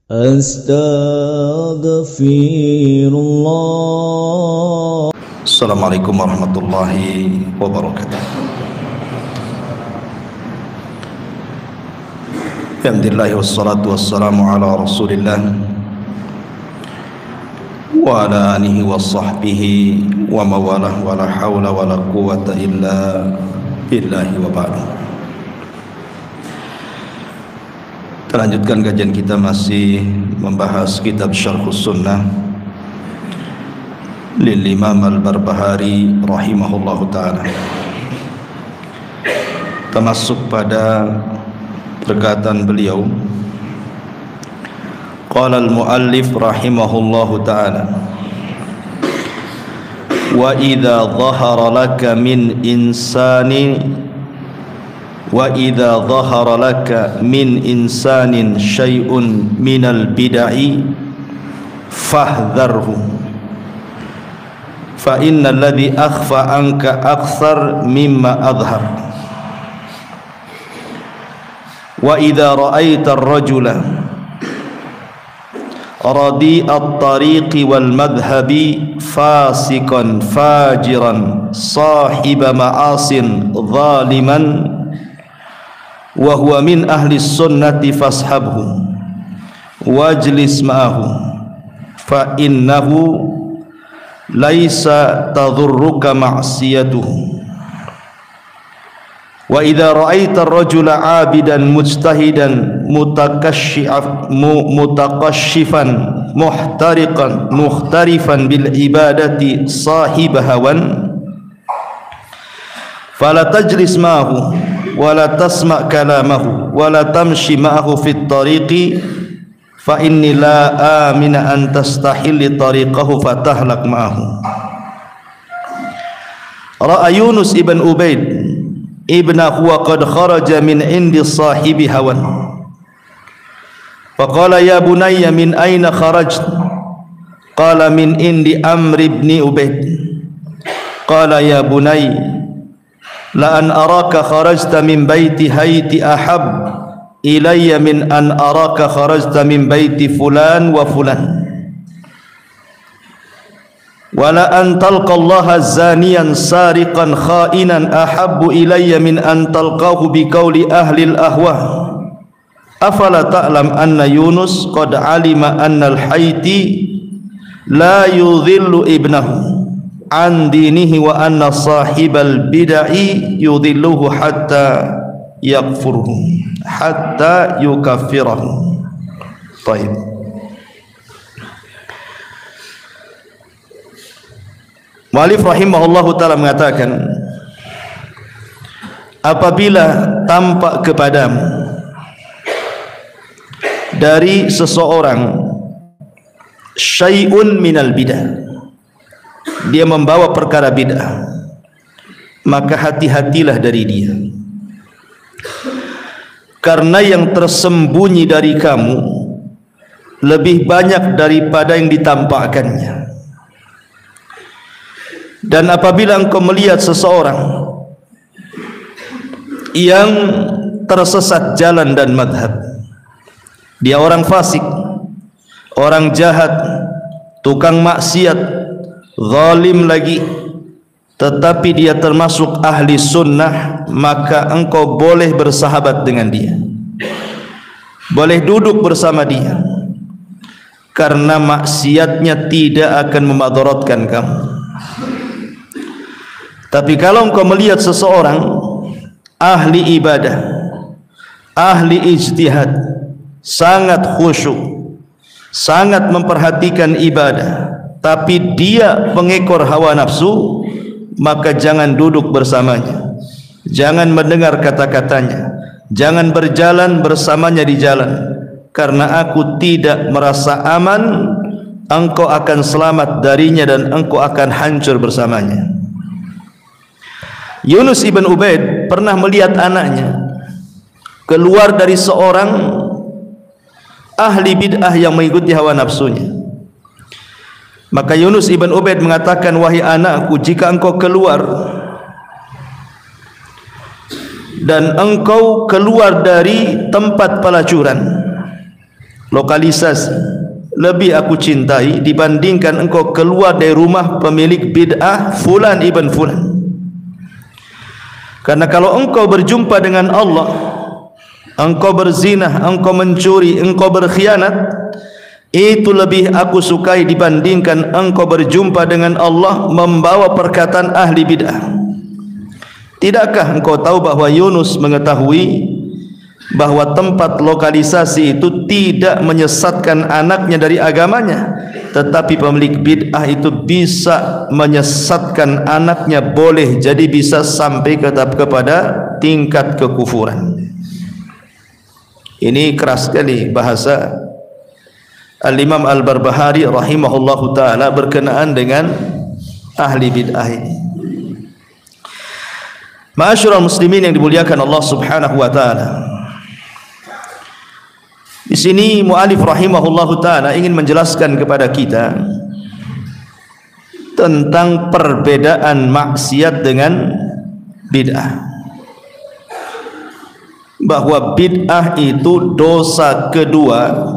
Astaghfirullah. Assalamualaikum warahmatullahi wabarakatuh. Alhamdulillah wassalatu wassalamu ala Rasulillah wa ala alihi wa sahbihi wa mawalah wa la hawla wa la quwwata illa billahi wa ba'du. Kita lanjutkan kajian kita, masih membahas kitab Syarhus Sunnah lil Imam Al-Barbahari rahimahullahu ta'ala. Kita masuk pada perkataan beliau, qala al-muallif rahimahullahu ta'ala, wa idza dhahara laka min insanin syai'un minal bid'i fahdharhu fa innal ladzi akhfa anka akthar mimma adhhar. Wa idza ra'aita ar-rajula radi'at tariqi wal madhhabi fasiqan fajiran sahiba ma'asin zaliman wa huwa min ahli sunnati fashabhu wajlis ma'ahu fa innahu laisa tadhurruka ma'siyatuhu. Wa idza ra'aita ar-rajula 'abidan mujtahidan mutakashshifan muhtarifan bil ibadati sahib hawan fala tajlis ma'ahu wa la tasma' kalamahu wa la tamshi ma'ahu fit tariqi fa inni la amina an tastahilli tariqahu fatahlak ma'ahu. Ra'a Yunus ibn Ubaid ibnahu wa qad kharaja min indi sahibi hawan faqala ya bunayya min aina kharajt qala min indi Amr ibn Ubaid qala ya bunayya la an araka kharajta min baiti hayti ahab ilayya min an araka kharajta min baiti fulan wa fulan wala an talqa Allah zaniyan sariqan khainan ahabbu ilayya min an talqahu bi qawli ahli al-ahwa. Afala ta'lam anna Yunus qad alima anna al-hayti la yudhillu ibnahu an dinihi wa anna sahibal bid'i yudhilluhu hatta yakfurhu hatta yukaffirahu. Baik. Mu'allif rahimahullahu ta'ala mengatakan, apabila tampak kepadamu dari seseorang syai'un minal bid'ah, dia membawa perkara bid'ah, maka hati-hatilah dari dia, karena yang tersembunyi dari kamu lebih banyak daripada yang ditampakkannya. Dan apabila engkau melihat seseorang yang tersesat jalan dan madhab, dia orang fasik, orang jahat, tukang maksiat, zalim lagi, tetapi dia termasuk ahli sunnah, maka engkau boleh bersahabat dengan dia, boleh duduk bersama dia, karena maksiatnya tidak akan memadaratkan kamu. Tapi kalau engkau melihat seseorang ahli ibadah, ahli ijtihad, sangat khusyuk, sangat memperhatikan ibadah, tapi dia pengekor hawa nafsu, maka jangan duduk bersamanya, jangan mendengar kata-katanya, jangan berjalan bersamanya di jalan, karena aku tidak merasa aman, engkau akan selamat darinya dan engkau akan hancur bersamanya. Yunus ibn Ubaid pernah melihat anaknya keluar dari seorang ahli bid'ah yang mengikuti hawa nafsunya. Maka Yunus ibn Ubaid mengatakan, wahai anakku, jika engkau keluar dan engkau keluar dari tempat pelacuran, lokalisasi lebih aku cintai dibandingkan engkau keluar dari rumah pemilik bid'ah fulan ibn fulan. Karena kalau engkau berjumpa dengan Allah, engkau berzinah, engkau mencuri, engkau berkhianat, itu lebih aku sukai dibandingkan engkau berjumpa dengan Allah membawa perkataan ahli bid'ah. Tidakkah engkau tahu bahwa Yunus mengetahui bahwa tempat lokalisasi itu tidak menyesatkan anaknya dari agamanya, tetapi pemilik bid'ah itu bisa menyesatkan anaknya, boleh jadi bisa sampai kepada tingkat kekufuran. Ini keras sekali bahasa Al-Imam Al-Barbahari rahimahullahu ta'ala berkenaan dengan ahli bid'ah ini. Ma'asyiral muslimin yang dimuliakan Allah subhanahu wa ta'ala, di sini mu'alif rahimahullahu ta'ala ingin menjelaskan kepada kita tentang perbedaan maksiat dengan bid'ah. Bahwa bid'ah itu dosa kedua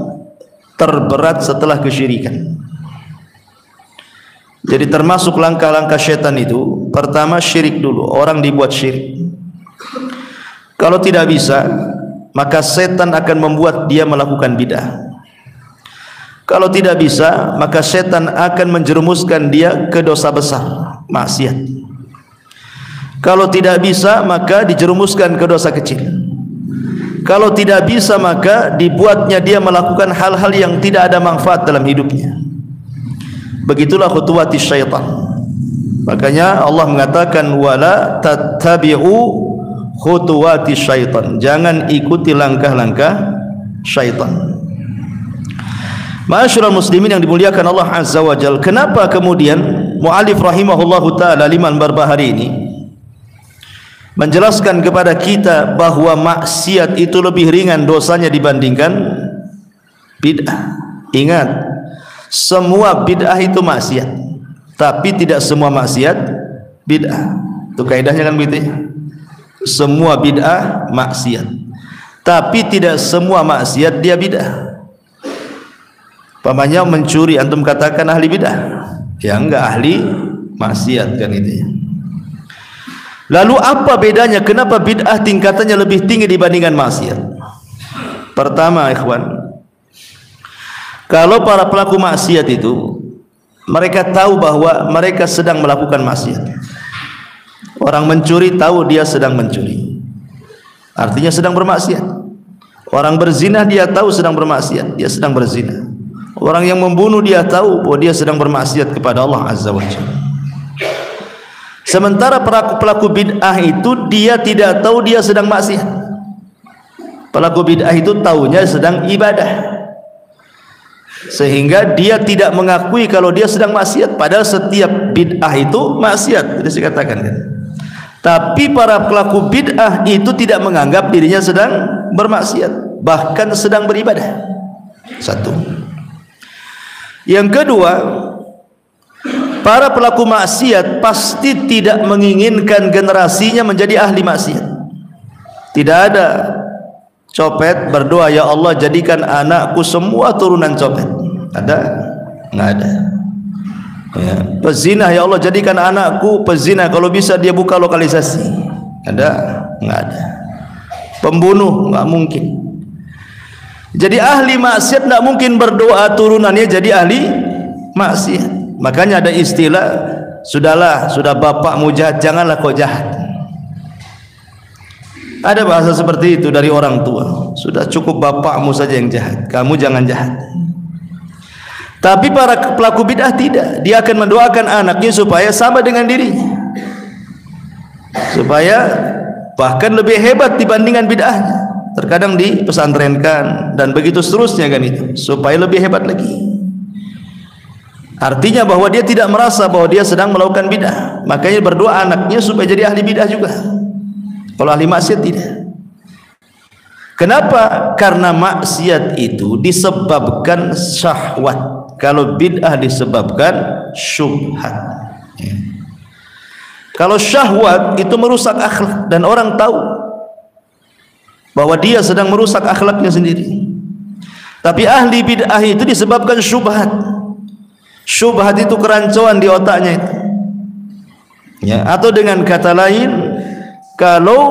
terberat setelah kesyirikan. Jadi termasuk langkah-langkah syaitan itu, pertama syirik dulu, orang dibuat syirik. Kalau tidak bisa, maka setan akan membuat dia melakukan bid'ah. Kalau tidak bisa, maka setan akan menjerumuskan dia ke dosa besar, maksiat. Kalau tidak bisa, maka dijerumuskan ke dosa kecil. Kalau tidak bisa, maka dibuatnya dia melakukan hal-hal yang tidak ada manfaat dalam hidupnya. Begitulah khutuwati syaitan. Makanya Allah mengatakan wala tattabi'u khutuwati syaitan, jangan ikuti langkah-langkah syaitan. Ma'asyiral muslimin yang dimuliakan Allah azza wa jalla, kenapa kemudian mu'alif rahimahullahu ta'ala Imam Barbahari ini menjelaskan kepada kita bahwa maksiat itu lebih ringan dosanya dibandingkan bid'ah? Ingat, semua bid'ah itu maksiat, tapi tidak semua maksiat bid'ah. Itu kaidahnya kan begitu ya? Semua bid'ah maksiat, tapi tidak semua maksiat dia bid'ah. Pamannya mencuri, antum katakan ahli bid'ah? Ya enggak, ahli maksiat kan itu ya. Lalu apa bedanya? Kenapa bid'ah tingkatannya lebih tinggi dibandingkan maksiat? Pertama, ikhwan, kalau para pelaku maksiat itu mereka tahu bahwa mereka sedang melakukan maksiat. Orang mencuri tahu dia sedang mencuri, artinya sedang bermaksiat. Orang berzina dia tahu sedang bermaksiat, dia sedang berzina. Orang yang membunuh dia tahu bahwa dia sedang bermaksiat kepada Allah azza wa jalla. Sementara pelaku bid'ah itu dia tidak tahu dia sedang maksiat. Pelaku bid'ah itu tahunya sedang ibadah, sehingga dia tidak mengakui kalau dia sedang maksiat, padahal setiap bid'ah itu maksiat, tidak dikatakan kan. Tapi para pelaku bid'ah itu tidak menganggap dirinya sedang bermaksiat, bahkan sedang beribadah. Satu. Yang kedua, para pelaku maksiat pasti tidak menginginkan generasinya menjadi ahli maksiat. Tidak ada copet berdoa, ya Allah jadikan anakku semua turunan copet. Ada? Nggak ada. Ya. Pezina, ya Allah jadikan anakku pezina, kalau bisa dia buka lokalisasi. Ada? Nggak ada. Pembunuh, nggak mungkin. Jadi ahli maksiat nggak mungkin berdoa turunannya jadi ahli maksiat. Makanya ada istilah, sudahlah, sudah bapakmu jahat, janganlah kau jahat. Ada bahasa seperti itu dari orang tua, sudah cukup bapakmu saja yang jahat, kamu jangan jahat. Tapi para pelaku bid'ah tidak, dia akan mendoakan anaknya supaya sama dengan dirinya, supaya bahkan lebih hebat dibandingkan bid'ahnya. Terkadang dipesantrenkan dan begitu seterusnya kan itu, supaya lebih hebat lagi. Artinya bahwa dia tidak merasa bahwa dia sedang melakukan bid'ah, makanya berdoa anaknya supaya jadi ahli bid'ah juga. Kalau ahli maksiat tidak. Kenapa? Karena maksiat itu disebabkan syahwat. Kalau bid'ah disebabkan syubhat. Kalau syahwat itu merusak akhlak dan orang tahu bahwa dia sedang merusak akhlaknya sendiri. Tapi ahli bid'ah itu disebabkan syubhat. Syubhat itu kerancuan di otaknya itu. Ya, atau dengan kata lain, kalau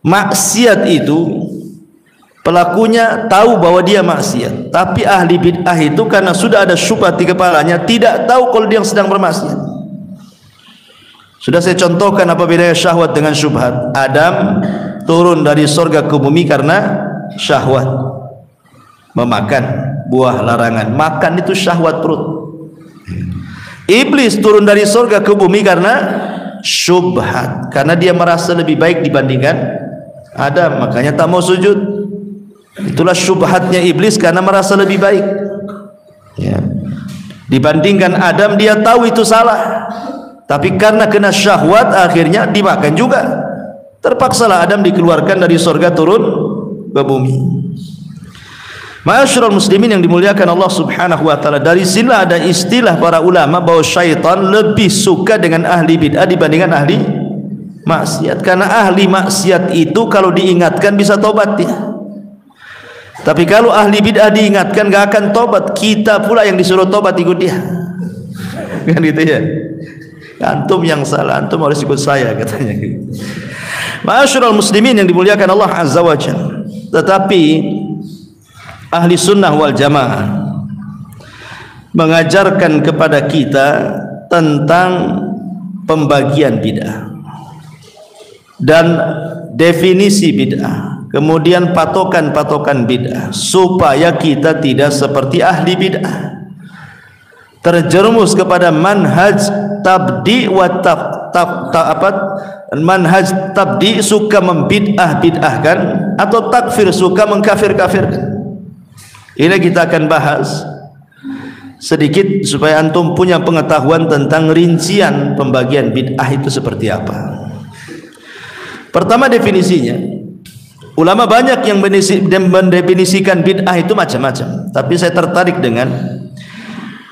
maksiat itu pelakunya tahu bahwa dia maksiat, tapi ahli bid'ah itu karena sudah ada syubhat di kepalanya tidak tahu kalau dia sedang bermaksiat. Sudah saya contohkan apa bedanya syahwat dengan syubhat. Adam turun dari surga ke bumi karena syahwat, memakan buah larangan. Makan itu syahwat perut. Iblis turun dari surga ke bumi karena syubhat, karena dia merasa lebih baik dibandingkan Adam, makanya tak mau sujud. Itulah syubhatnya iblis, karena merasa lebih baik ya. Dibandingkan Adam, dia tahu itu salah, tapi karena kena syahwat akhirnya dimakan juga. Terpaksalah Adam dikeluarkan dari surga turun ke bumi. Ma'asyiral muslimin yang dimuliakan Allah Subhanahu wa taala, dari sinilah ada istilah para ulama bahwa syaitan lebih suka dengan ahli bid'ah dibandingkan ahli maksiat, karena ahli maksiat itu kalau diingatkan bisa tobat dia. Tapi kalau ahli bid'ah diingatkan gak akan tobat, kita pula yang disuruh tobat ikut dia. Kan gitu ya. Antum yang salah, antum harus ikut saya katanya. Ma'asyiral muslimin yang dimuliakan Allah Azza wa Jalla. Tetapi ahli sunnah wal jamaah mengajarkan kepada kita tentang pembagian bid'ah dan definisi bid'ah, kemudian patokan-patokan bid'ah, supaya kita tidak seperti ahli bid'ah, terjerumus kepada manhaj tabdi wa manhaj tabdi, suka membid'ah-bid'ahkan, atau takfir, suka mengkafir-kafirkan. Ini kita akan bahas sedikit supaya antum punya pengetahuan tentang rincian pembagian bid'ah itu seperti apa. Pertama, definisinya. Ulama banyak yang mendefinisikan bid'ah itu macam-macam, tapi saya tertarik dengan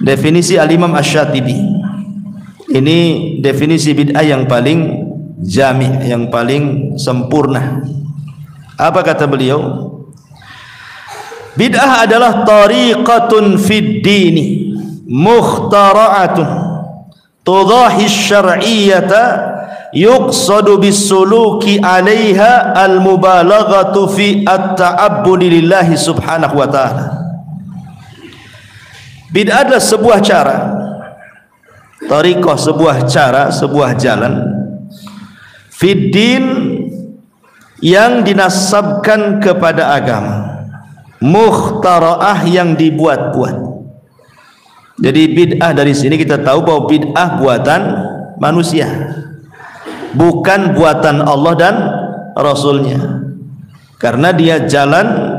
definisi Al-Imam Asy-Syatibi. Ini definisi bid'ah yang paling jami', yang paling sempurna. Apa kata beliau? Bid'ah adalah tariqatun fid dini mukhtara'atun tudahi syar'iyyata yuqsadu bisuluki 'alaiha al-mubalaghatu fi at-ta'abbudi lillahi subhanahu wa ta'ala. Bid'ah adalah sebuah cara, tariqah sebuah cara, sebuah jalan fid din yang dinasabkan kepada agama, mukhtara'ah yang dibuat-buat. Jadi bid'ah dari sini kita tahu bahwa bid'ah buatan manusia, bukan buatan Allah dan Rasulnya, karena dia jalan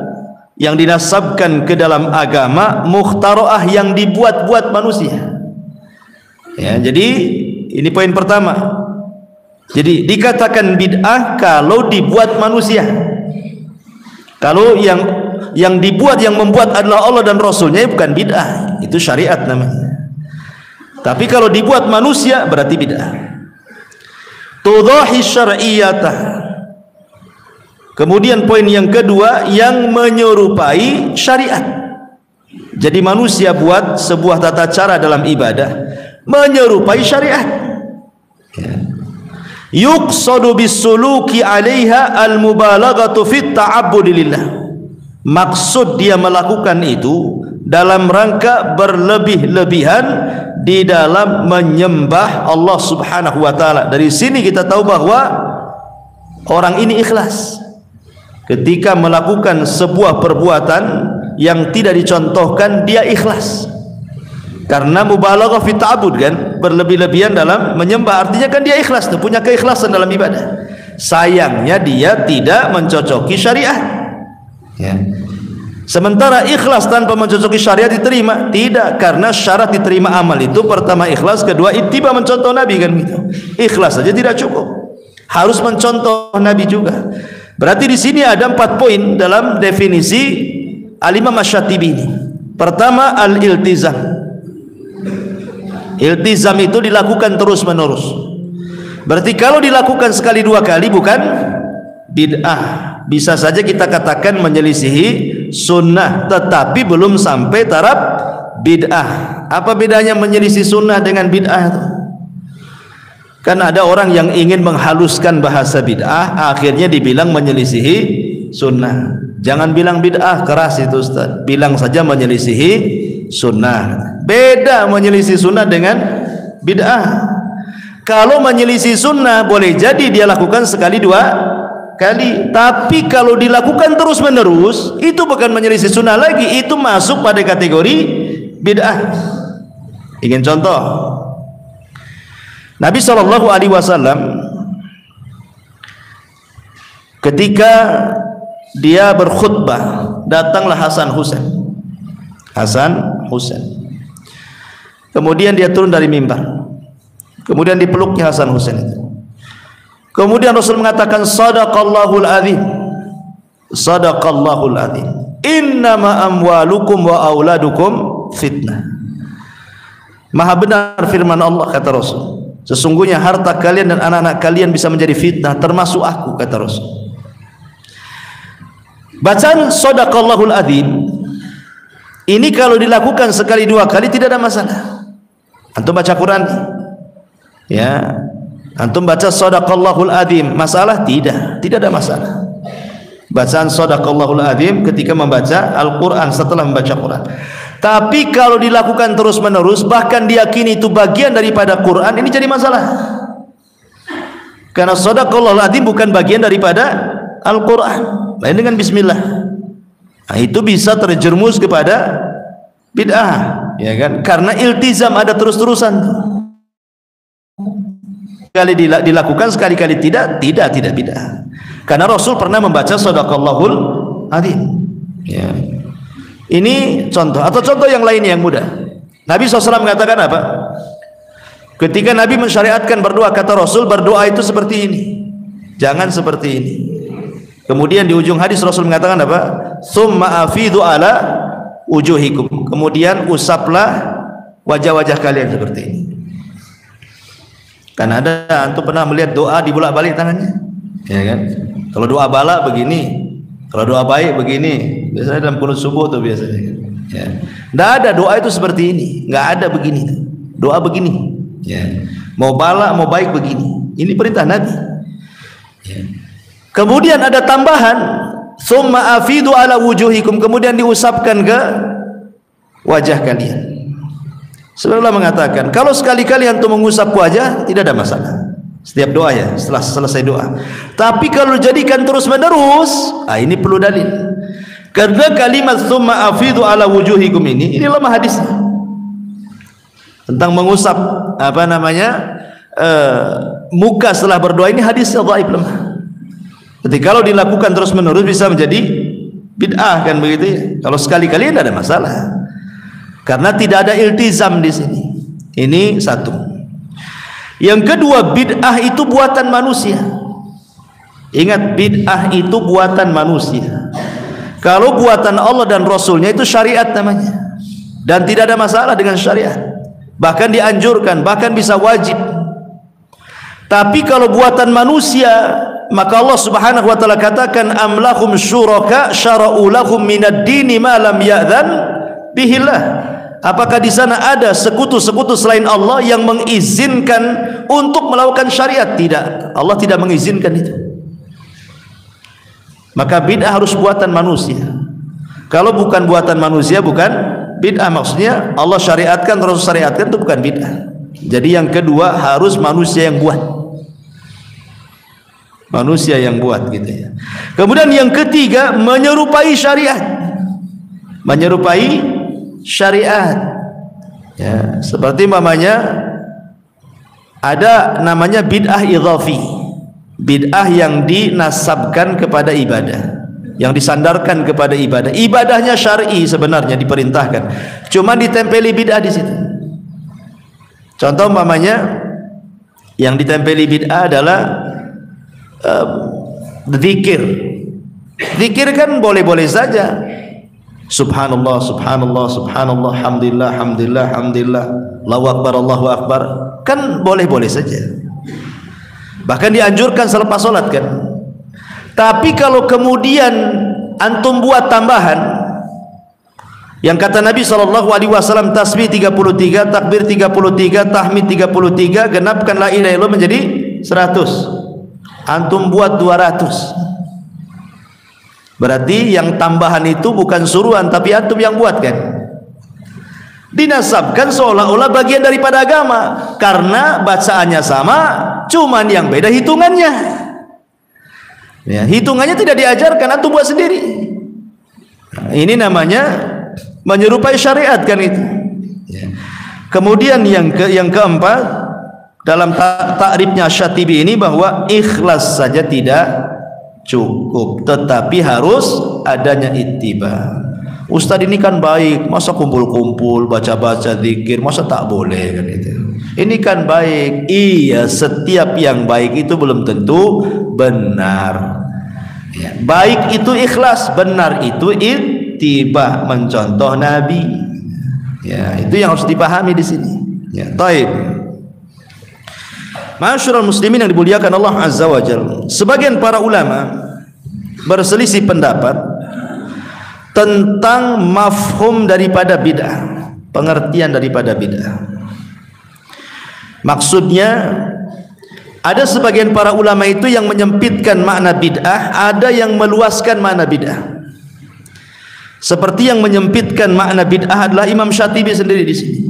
yang dinasabkan ke dalam agama, mukhtara'ah yang dibuat-buat manusia ya. Jadi ini poin pertama. Jadi dikatakan bid'ah kalau dibuat manusia. Kalau yang dibuat, yang membuat adalah Allah dan Rasulnya, bukan bid'ah, itu syariat namanya. Tapi kalau dibuat manusia berarti bid'ah. Tudahi syar'iyyatah. Kemudian poin yang kedua, yang menyerupai syariat. Jadi manusia buat sebuah tata cara dalam ibadah menyerupai syariat. Yuqsadu bisuluki 'alaiha al-mubalaghatu fit ta'abbudi lillah. Maksud dia melakukan itu dalam rangka berlebih-lebihan di dalam menyembah Allah Subhanahu wa taala. Dari sini kita tahu bahwa orang ini ikhlas ketika melakukan sebuah perbuatan yang tidak dicontohkan, dia ikhlas. Karena mubalaghah fi ta'abbud kan, berlebih-lebihan dalam menyembah, artinya kan dia ikhlas tuh, punya keikhlasan dalam ibadah. Sayangnya dia tidak mencocoki syariat ya. Sementara ikhlas tanpa mencocoki syariat diterima? Tidak, karena syarat diterima amal itu pertama ikhlas, kedua ittiba, mencontoh Nabi kan gitu. Ikhlas saja tidak cukup, harus mencontoh Nabi juga. Berarti di sini ada 4 poin dalam definisi Al-Imam Asy-Syatibi ini. Pertama, al-iltizam. Iltizam itu dilakukan terus menerus. Berarti kalau dilakukan sekali dua kali bukan bid'ah. Bisa saja kita katakan menyelisihi sunnah, tetapi belum sampai taraf bid'ah. Apa bedanya menyelisih sunnah dengan bid'ah itu? Kan ada orang yang ingin menghaluskan bahasa bid'ah, akhirnya dibilang menyelisihi sunnah. Jangan bilang bid'ah, keras itu Ustaz. Bilang saja menyelisihi sunnah. Beda menyelisih sunnah dengan bid'ah. Kalau menyelisih sunnah boleh jadi dia lakukan sekali dua kali, tapi kalau dilakukan terus menerus itu bukan menyelisih sunnah lagi, itu masuk pada kategori bid'ah. Ingin contoh? Nabi SAW ketika dia berkhutbah, datanglah Hasan Husain. Kemudian dia turun dari mimbar. Kemudian dipeluknya Hasan Husain itu. Kemudian Rasul mengatakan, Sadaqallahul azim. Sadaqallahul azim. Innama amwalukum wa auladukum fitnah. Maha benar firman Allah, kata Rasul. Sesungguhnya harta kalian dan anak-anak kalian bisa menjadi fitnah, termasuk aku, kata Rasul. Bacaan Sadaqallahul azim ini kalau dilakukan sekali dua kali tidak ada masalah. Antum baca Quran, ya, antum baca Sadaqallahul azim, masalah? Tidak ada masalah. Bacaan Sadaqallahul azim ketika membaca Al-Quran, setelah membaca Quran. Tapi kalau dilakukan terus menerus, bahkan diyakini itu bagian daripada Quran, ini jadi masalah. Karena Sadaqallahul azim bukan bagian daripada Al-Quran, lain dengan Bismillah. Nah, itu bisa terjerumus kepada bid'ah, ya kan? Karena iltizam ada terus-terusan. Sekali dilakukan, sekali-kali tidak bid'ah. Karena Rasul pernah membaca Sadaqallahul azim. Ya. Ini contoh, atau contoh yang lain yang mudah. Nabi SAW mengatakan apa? Ketika Nabi mensyariatkan berdoa, kata Rasul, berdoa itu seperti ini, jangan seperti ini. Kemudian di ujung hadis Rasul mengatakan apa? Tsumma afidu ala wujuhikum. Kemudian usaplah wajah-wajah kalian seperti ini. Kan ada, antum pernah melihat doa dibolak-balik tangannya? Ya kan? Kalau doa bala begini, kalau doa baik begini. Biasanya dalam qunut subuh tuh biasanya. Ya. Nggak ada doa itu seperti ini, nggak ada begini. Doa begini. Ya. Mau bala, mau baik begini. Ini perintah Nabi. Ya. Kemudian ada tambahan, tsumma afidu ala wujuhikum, kemudian diusapkan ke wajah kalian. Sebenarnya mengatakan, kalau sekali-kali antum mengusap wajah tidak ada masalah. Setiap doa ya, setelah selesai doa. Tapi kalau dijadikan terus-menerus, ini perlu dalil. Karena kalimat tsumma afidu ala wujuhikum ini lemah hadisnya. Tentang mengusap muka setelah berdoa, ini hadisnya dhaif, lemah. Jadi kalau dilakukan terus menerus bisa menjadi bid'ah, kan begitu ya. Kalau sekali-kali tidak ada masalah. Karena tidak ada iltizam di sini. Ini satu. Yang kedua, bid'ah itu buatan manusia. Ingat, bid'ah itu buatan manusia. Kalau buatan Allah dan Rasulnya itu syariat namanya. Dan tidak ada masalah dengan syariat. Bahkan dianjurkan, bahkan bisa wajib. Tapi kalau buatan manusia, maka Allah Subhanahu wa taala katakan, am lahum syuraka syara'u lahum minad dini ma lam ya'dzan bihillah. Apakah di sana ada sekutu-sekutu selain Allah yang mengizinkan untuk melakukan syariat? Tidak. Allah tidak mengizinkan itu. Maka bid'ah harus buatan manusia. Kalau bukan buatan manusia, bukan bid'ah. Maksudnya Allah syariatkan, Rasul syariatkan, itu bukan bid'ah. Jadi yang kedua harus manusia yang buat. Manusia yang buat, gitu ya. Kemudian yang ketiga, menyerupai syariat. Menyerupai syariat. Ya, seperti namanya ada namanya bid'ah idhafi. Bid'ah yang dinasabkan kepada ibadah, yang disandarkan kepada ibadah. Ibadahnya syar'i sebenarnya, diperintahkan. Cuma ditempeli bid'ah di situ. Contoh namanya yang ditempeli bid'ah adalah zikir. Zikir kan boleh-boleh saja. Subhanallah, subhanallah, subhanallah, hamdillah, hamdillah, hamdillah, Allahu akbar, Allahu akbar. Kan boleh-boleh saja. Bahkan dianjurkan selepas sholat kan. Tapi kalau kemudian antum buat tambahan, Yang kata Nabi SAW, tasbih 33, takbir 33, tahmid 33, genapkan la ilaha illallah menjadi 100. Antum buat 200. Berarti yang tambahan itu bukan suruhan, tapi antum yang buat kan? Dinasabkan seolah-olah bagian daripada agama, karena bacaannya sama, cuman yang beda hitungannya. Ya, hitungannya tidak diajarkan, antum buat sendiri. Nah, ini namanya menyerupai syariat kan itu. Ya. Kemudian yang keempat dalam takrifnya Syatibi ini bahwa ikhlas saja tidak cukup, tetapi harus adanya ittiba. Ustadz ini kan baik, masa kumpul-kumpul baca-baca zikir, masa tak boleh kan itu. Ini kan baik. Iya, setiap yang baik itu belum tentu benar. Ya, baik itu ikhlas, benar itu ittiba, mencontoh Nabi. Ya, itu yang harus dipahami di sini. Ya, taib. Ma'asyiral muslimin yang dimuliakan Allah Azza wa Jalla. Sebagian para ulama berselisih pendapat tentang mafhum daripada bid'ah, pengertian daripada bid'ah. Maksudnya ada sebagian para ulama itu yang menyempitkan makna bid'ah, ada yang meluaskan makna bid'ah. Seperti yang menyempitkan makna bid'ah adalah Imam Syatibi sendiri di sini.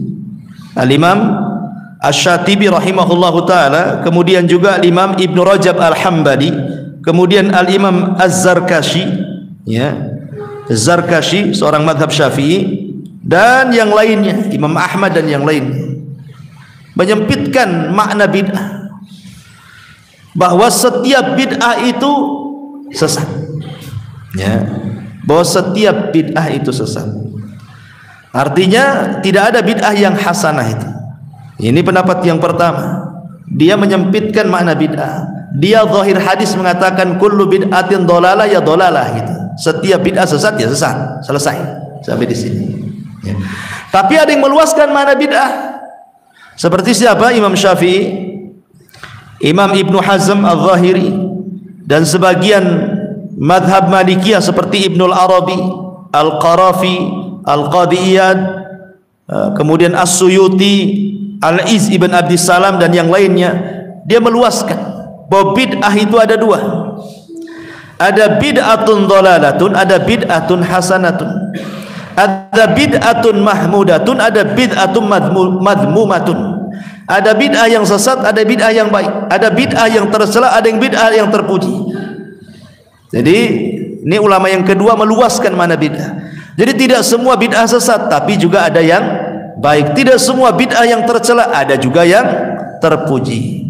Al-Imam Asy-Syatibi rahimahullahu taala, kemudian juga Imam Ibnu Rajab Al-Hambali, kemudian Al-Imam Az-Zarkashi, ya. Az-Zarkashi seorang mazhab Syafi'i, dan yang lainnya, Imam Ahmad dan yang lainnya, menyempitkan makna bid'ah, bahwa setiap bid'ah itu sesat. Ya, bahwa setiap bid'ah itu sesat. Artinya tidak ada bid'ah yang hasanah itu. Ini pendapat yang pertama. Dia menyempitkan makna bid'ah. Dia zahir hadis mengatakan kullu bid'atin dhalalah ya dhalalah gitu. Setiap bid'ah sesat ya sesat. Selesai sampai di sini. Ya. Tapi ada yang meluaskan makna bid'ah. Seperti siapa? Imam Syafi'i, Imam Ibnu Hazm Al-Zahiri, dan sebagian madhab Malikiyah seperti Ibnul Arabi, Al-Qarafi, Al-Qadiyad, kemudian As-Suyuti, Al-Iz Ibn Abdissalam dan yang lainnya. Dia meluaskan bahwa bid'ah itu ada dua. Ada bid'atun dhalalatun, ada bid'atun hasanatun. Ada bid'atun mahmudatun, ada bid'atun madhmumatun. Ada bid'ah yang sesat, ada bid'ah yang baik. Ada bid'ah yang tercela, ada yang bid'ah yang terpuji. Jadi ini ulama yang kedua meluaskan mana bid'ah. Jadi tidak semua bid'ah sesat, tapi juga ada yang baik. Tidak semua bid'ah yang tercela, ada juga yang terpuji.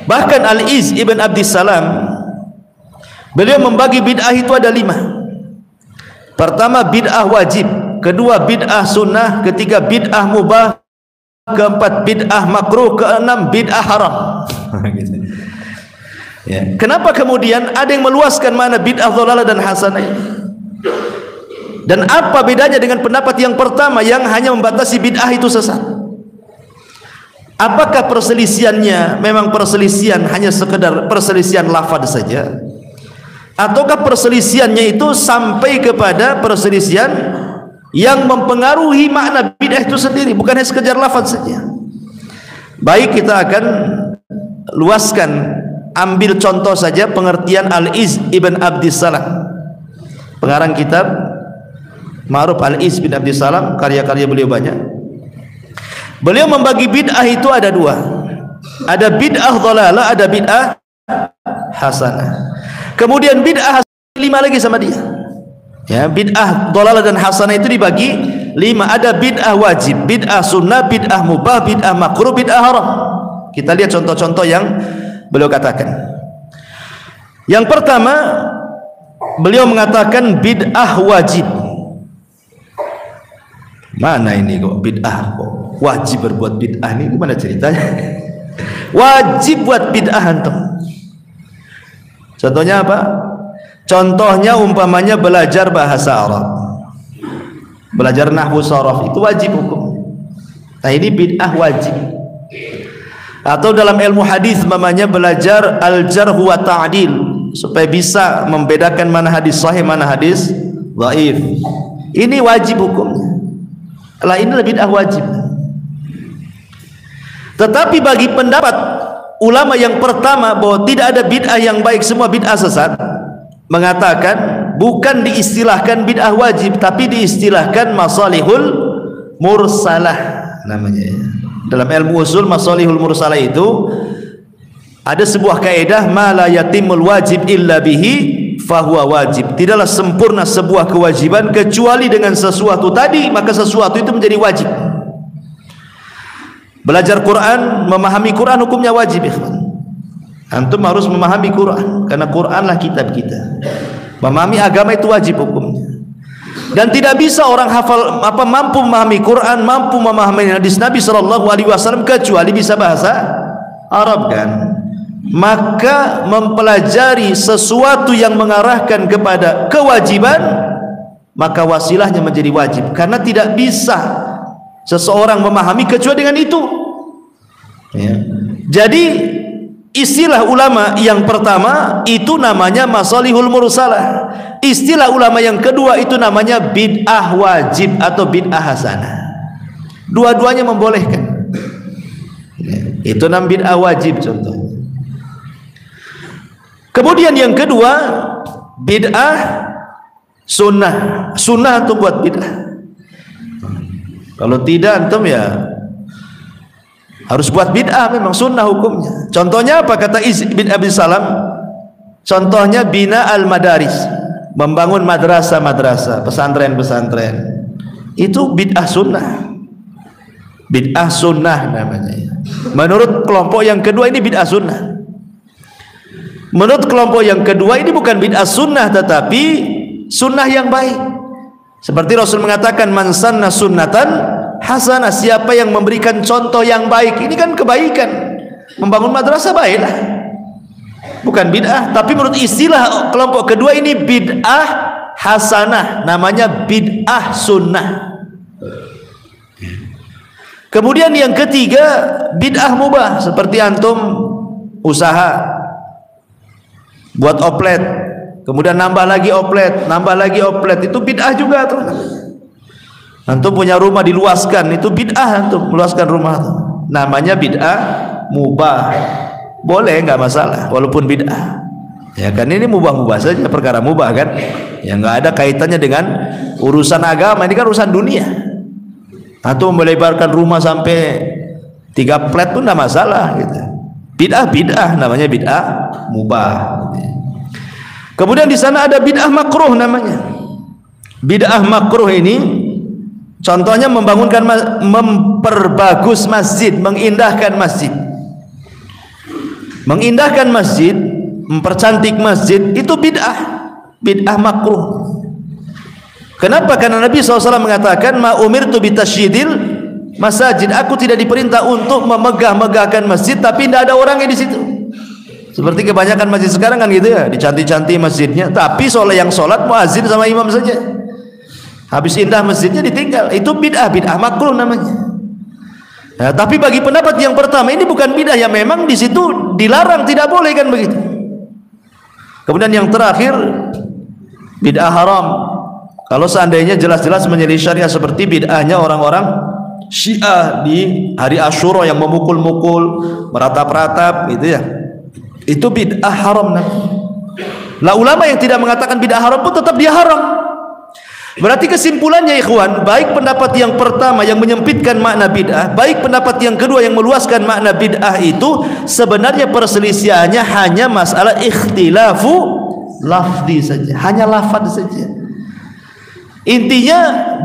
Bahkan Al-Iz Ibn Abdissalam, beliau membagi bid'ah itu ada 5. Pertama bid'ah wajib, kedua bid'ah sunnah, ketiga bid'ah mubah, keempat bid'ah makruh, keenam bid'ah haram. Ya. Kenapa kemudian ada yang meluaskan mana bid'ah dhalalah dan hasanah? Dan apa bedanya dengan pendapat yang pertama yang hanya membatasi bid'ah itu sesat? Apakah perselisihannya memang perselisihan hanya sekedar perselisihan lafaz saja? Ataukah perselisihannya itu sampai kepada perselisihan yang mempengaruhi makna bid'ah itu sendiri, bukan hanya sekedar lafaz saja? Baik, kita akan luaskan, ambil contoh saja pengertian Al-Iz Ibn Abdissalam, pengarang kitab Ma'ruf Al-Iz bin Abdissalam, karya-karya beliau banyak. Beliau membagi bid'ah itu ada 2. Ada bid'ah dhalalah, ada bid'ah hasanah. Kemudian bid'ah 5 lagi sama dia. Ya, bid'ah dhalalah dan hasanah itu dibagi 5. Ada bid'ah wajib, bid'ah sunnah, bid'ah mubah, bid'ah makruh, bid'ah haram. Kita lihat contoh-contoh yang beliau katakan. Yang pertama, beliau mengatakan bid'ah wajib. Mana ini kok bid'ah, kok wajib berbuat bid'ah, ini gimana ceritanya? Wajib buat bid'ah antum. Contohnya apa? Contohnya umpamanya belajar bahasa Arab, belajar nahwu sharaf, itu wajib hukum. Nah, ini bid'ah wajib. Atau dalam ilmu hadis umpamanya belajar al-jarh wa ta'dil, supaya bisa membedakan mana hadis sahih mana hadis dhaif. Ini wajib hukumnya. Lah ini bid'ah wajib. Tetapi bagi pendapat ulama yang pertama bahwa tidak ada bid'ah yang baik, semua bid'ah sesat, mengatakan bukan diistilahkan bid'ah wajib, tapi diistilahkan masalihul mursalah namanya. Dalam ilmu usul masalihul mursalah itu ada sebuah kaidah, ma la yatimul wajib illa bihi fahuwa wajib. Tidaklah sempurna sebuah kewajiban kecuali dengan sesuatu tadi, maka sesuatu itu menjadi wajib. Belajar Quran, memahami Quran hukumnya wajib, ikhwan. Antum harus memahami Quran karena Quranlah kitab kita. Memahami agama itu wajib hukumnya. Dan tidak bisa orang hafal mampu memahami Quran, mampu memahami hadis Nabi sallallahu alaihi wasallam kecuali bisa bahasa Arab kan. Maka mempelajari sesuatu yang mengarahkan kepada kewajiban, maka wasilahnya menjadi wajib, karena tidak bisa seseorang memahami kecuali dengan itu ya. Jadi istilah ulama yang pertama itu namanya masalihul mursalah. Istilah ulama yang kedua itu namanya bid'ah wajib atau bid'ah hasanah. Dua-duanya membolehkan ya. Itu namanya bid'ah wajib contohnya. Kemudian yang kedua bid'ah sunnah. Sunnah antum buat bid'ah. Kalau tidak antum ya harus buat bid'ah, memang sunnah hukumnya. Contohnya apa? Kata bin Abi Salam, contohnya bina al-madaris, membangun madrasah-madrasah, pesantren-pesantren. Itu bid'ah sunnah. Bid'ah sunnah namanya. Menurut kelompok yang kedua ini bid'ah sunnah. Menurut kelompok yang kedua ini bukan bid'ah sunnah, tetapi sunnah yang baik. Seperti Rasul mengatakan, man sanna sunnatan hasanah, siapa yang memberikan contoh yang baik. Ini kan kebaikan. Membangun madrasah baiklah, bukan bid'ah. Tapi menurut istilah kelompok kedua ini bid'ah hasanah, namanya bid'ah sunnah. Kemudian yang ketiga bid'ah mubah, seperti antum usaha buat oplet, kemudian nambah lagi oplet, itu bid'ah juga tuh. Antum punya rumah diluaskan, itu bid'ah antum meluaskan rumah tuh. Namanya bid'ah mubah. Boleh, nggak masalah walaupun bid'ah. Ya kan, ini mubah-mubah saja, perkara mubah kan. Ya nggak ada kaitannya dengan urusan agama, ini kan urusan dunia. Antum melebarkan rumah sampai 3 flat pun nggak masalah gitu. Bid'ah namanya bid'ah mubah. Kemudian di sana ada bid'ah makruh namanya. Bid'ah makruh ini contohnya memperbagus masjid, mengindahkan masjid. Mengindahkan masjid, mempercantik masjid, itu bid'ah makruh. Kenapa? Karena Nabi SAW mengatakan, ma umirtu bitasyidil masajid, aku tidak diperintah untuk memegah-megahkan masjid tapi tidak ada orangnya di situ. Seperti kebanyakan masjid sekarang kan gitu ya, dicantik-cantik masjidnya, tapi yang sholat muazin sama imam saja. Habis indah masjidnya ditinggal. Itu bid'ah makruh namanya. Nah, tapi bagi pendapat yang pertama ini bukan bid'ah, yang memang di situ dilarang, tidak boleh kan begitu. Kemudian yang terakhir bid'ah haram. Kalau seandainya jelas-jelas menjadi syariah, seperti bid'ahnya orang-orang Syiah di hari Asyura yang memukul-mukul, meratap-ratap gitu ya. Itu bid'ah haram namanya. Lah ulama yang tidak mengatakan bid'ah haram pun tetap dia haram. Berarti kesimpulannya ikhwan, baik pendapat yang pertama yang menyempitkan makna bid'ah, baik pendapat yang kedua yang meluaskan makna bid'ah, itu sebenarnya perselisihannya hanya masalah ikhtilafu lafzi saja, hanya lafaz saja. Intinya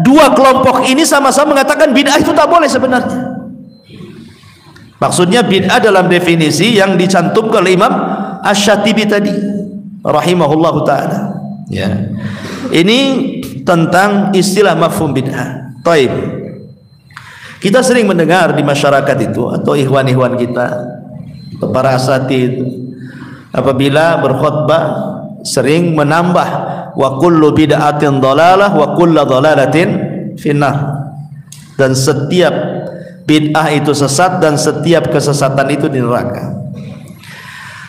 dua kelompok ini sama-sama mengatakan bid'ah itu tak boleh sebenarnya. Maksudnya bid'ah dalam definisi yang dicantumkan oleh Imam Asy-Syatibi tadi rahimahullahu taala. Ya. Ini tentang istilah mafhum bid'ah. Taib. Kita sering mendengar di masyarakat itu, atau ikhwan-ikhwan kita, atau para asatid, apabila berkhutbah sering menambah wa kullu bid'atin dhalalah wa kullu dhalalatin finnar. Dan setiap bid'ah itu sesat dan setiap kesesatan itu di neraka.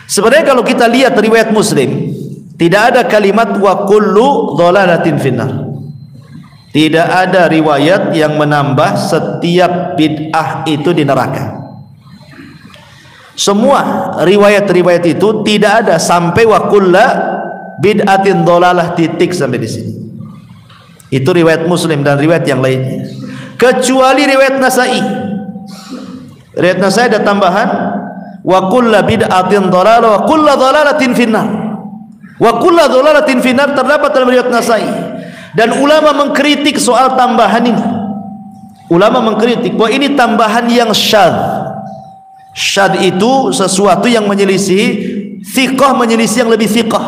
Sebenarnya kalau kita lihat riwayat Muslim, Tidak ada kalimat wa kullu dhalalatin finnar. Tidak ada riwayat yang menambah setiap bid'ah itu di neraka. Semua riwayat-riwayat itu tidak ada sampai wa kullu bid'atin dhalalah titik sampai di sini. Itu riwayat Muslim dan riwayat yang lainnya. Kecuali riwayat Nasa'i. Riwayat Nasa'i ada tambahan wa kullu bid'atin dhalalah wa kullu dhalalatin finnar. Wa kullu dhalalatin finnar terdapat dalam riwayat Nasa'i. Dan ulama mengkritik soal tambahan ini. Ulama mengkritik bahwa ini tambahan yang syadz. Syadz itu sesuatu yang menyelisih thiqah, menyelisih yang lebih thiqah,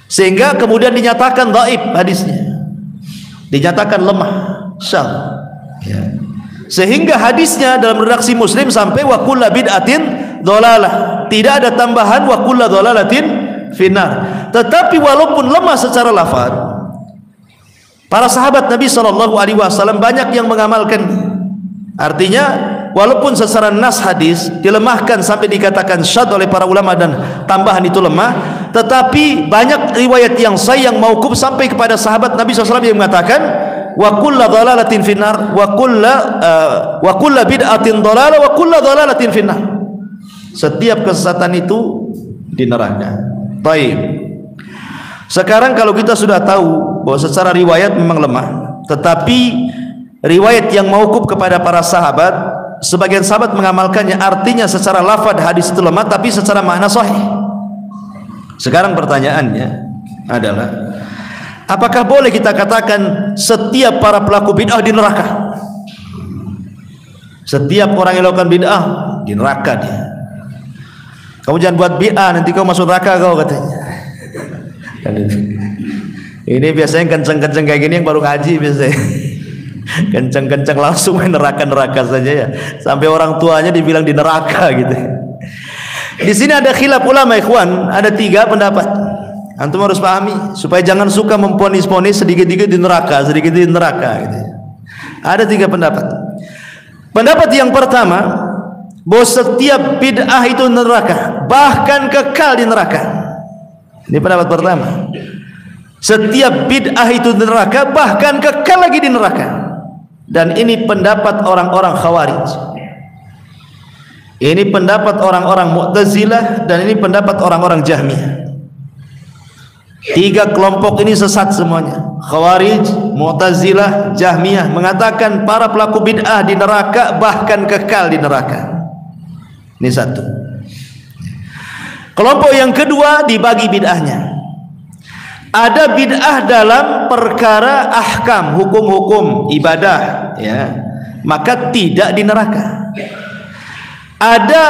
sehingga kemudian dinyatakan dhaif hadisnya, dinyatakan lemah, syadz ya. Sehingga hadisnya dalam redaksi Muslim sampai wa kullu bid'atin dhalalah, tidak ada tambahan wa kullu dhalalatin finnar. Tetapi walaupun lemah secara lafaz, para sahabat Nabi SAW banyak yang mengamalkan. Artinya walaupun secara nas hadis dilemahkan sampai dikatakan syadz oleh para ulama dan tambahan itu lemah, tetapi banyak riwayat yang sahih yang mauquf sampai kepada sahabat Nabi SAW yang mengatakan wa kullu dhalalatin finnar wa kullu bid'atin dhalalah wa kullu dhalalatin finnar. Setiap kesesatan itu di neraka. Baik. Sekarang kalau kita sudah tahu bahwa secara riwayat memang lemah, tetapi riwayat yang mauquf kepada para sahabat, sebagian sahabat mengamalkannya, artinya secara lafaz hadis itu lemah tapi secara makna sahih. Sekarang pertanyaannya adalah, apakah boleh kita katakan setiap para pelaku bid'ah di neraka? Setiap orang yang melakukan bid'ah di neraka dia. Kamu jangan buat bid'ah nanti kau masuk neraka kau, katanya. Ini biasanya kenceng-kenceng kayak gini yang baru ngaji biasanya. Kenceng-kenceng langsung main neraka-neraka saja ya. Sampai orang tuanya dibilang di neraka gitu. Di sini ada khilaf ulama ikhwan, ada 3 pendapat. Antum harus pahami supaya jangan suka memponis-ponis sedikit-sedikit di neraka, sedikit di neraka gitu. Ada 3 pendapat. Pendapat yang pertama, bahwa setiap bid'ah itu neraka, bahkan kekal di neraka. Ini pendapat pertama. Setiap bid'ah itu di neraka, bahkan kekal lagi di neraka. Dan ini pendapat orang-orang Khawarij. Ini pendapat orang-orang Mu'tazilah dan ini pendapat orang-orang Jahmiyah. 3 kelompok ini sesat semuanya. Khawarij, Mu'tazilah, Jahmiyah mengatakan para pelaku bid'ah di neraka, bahkan kekal di neraka. Ini satu. Kelompok yang kedua dibagi bid'ahnya. Ada bid'ah dalam perkara ahkam, hukum-hukum ibadah ya, maka tidak di neraka. Ada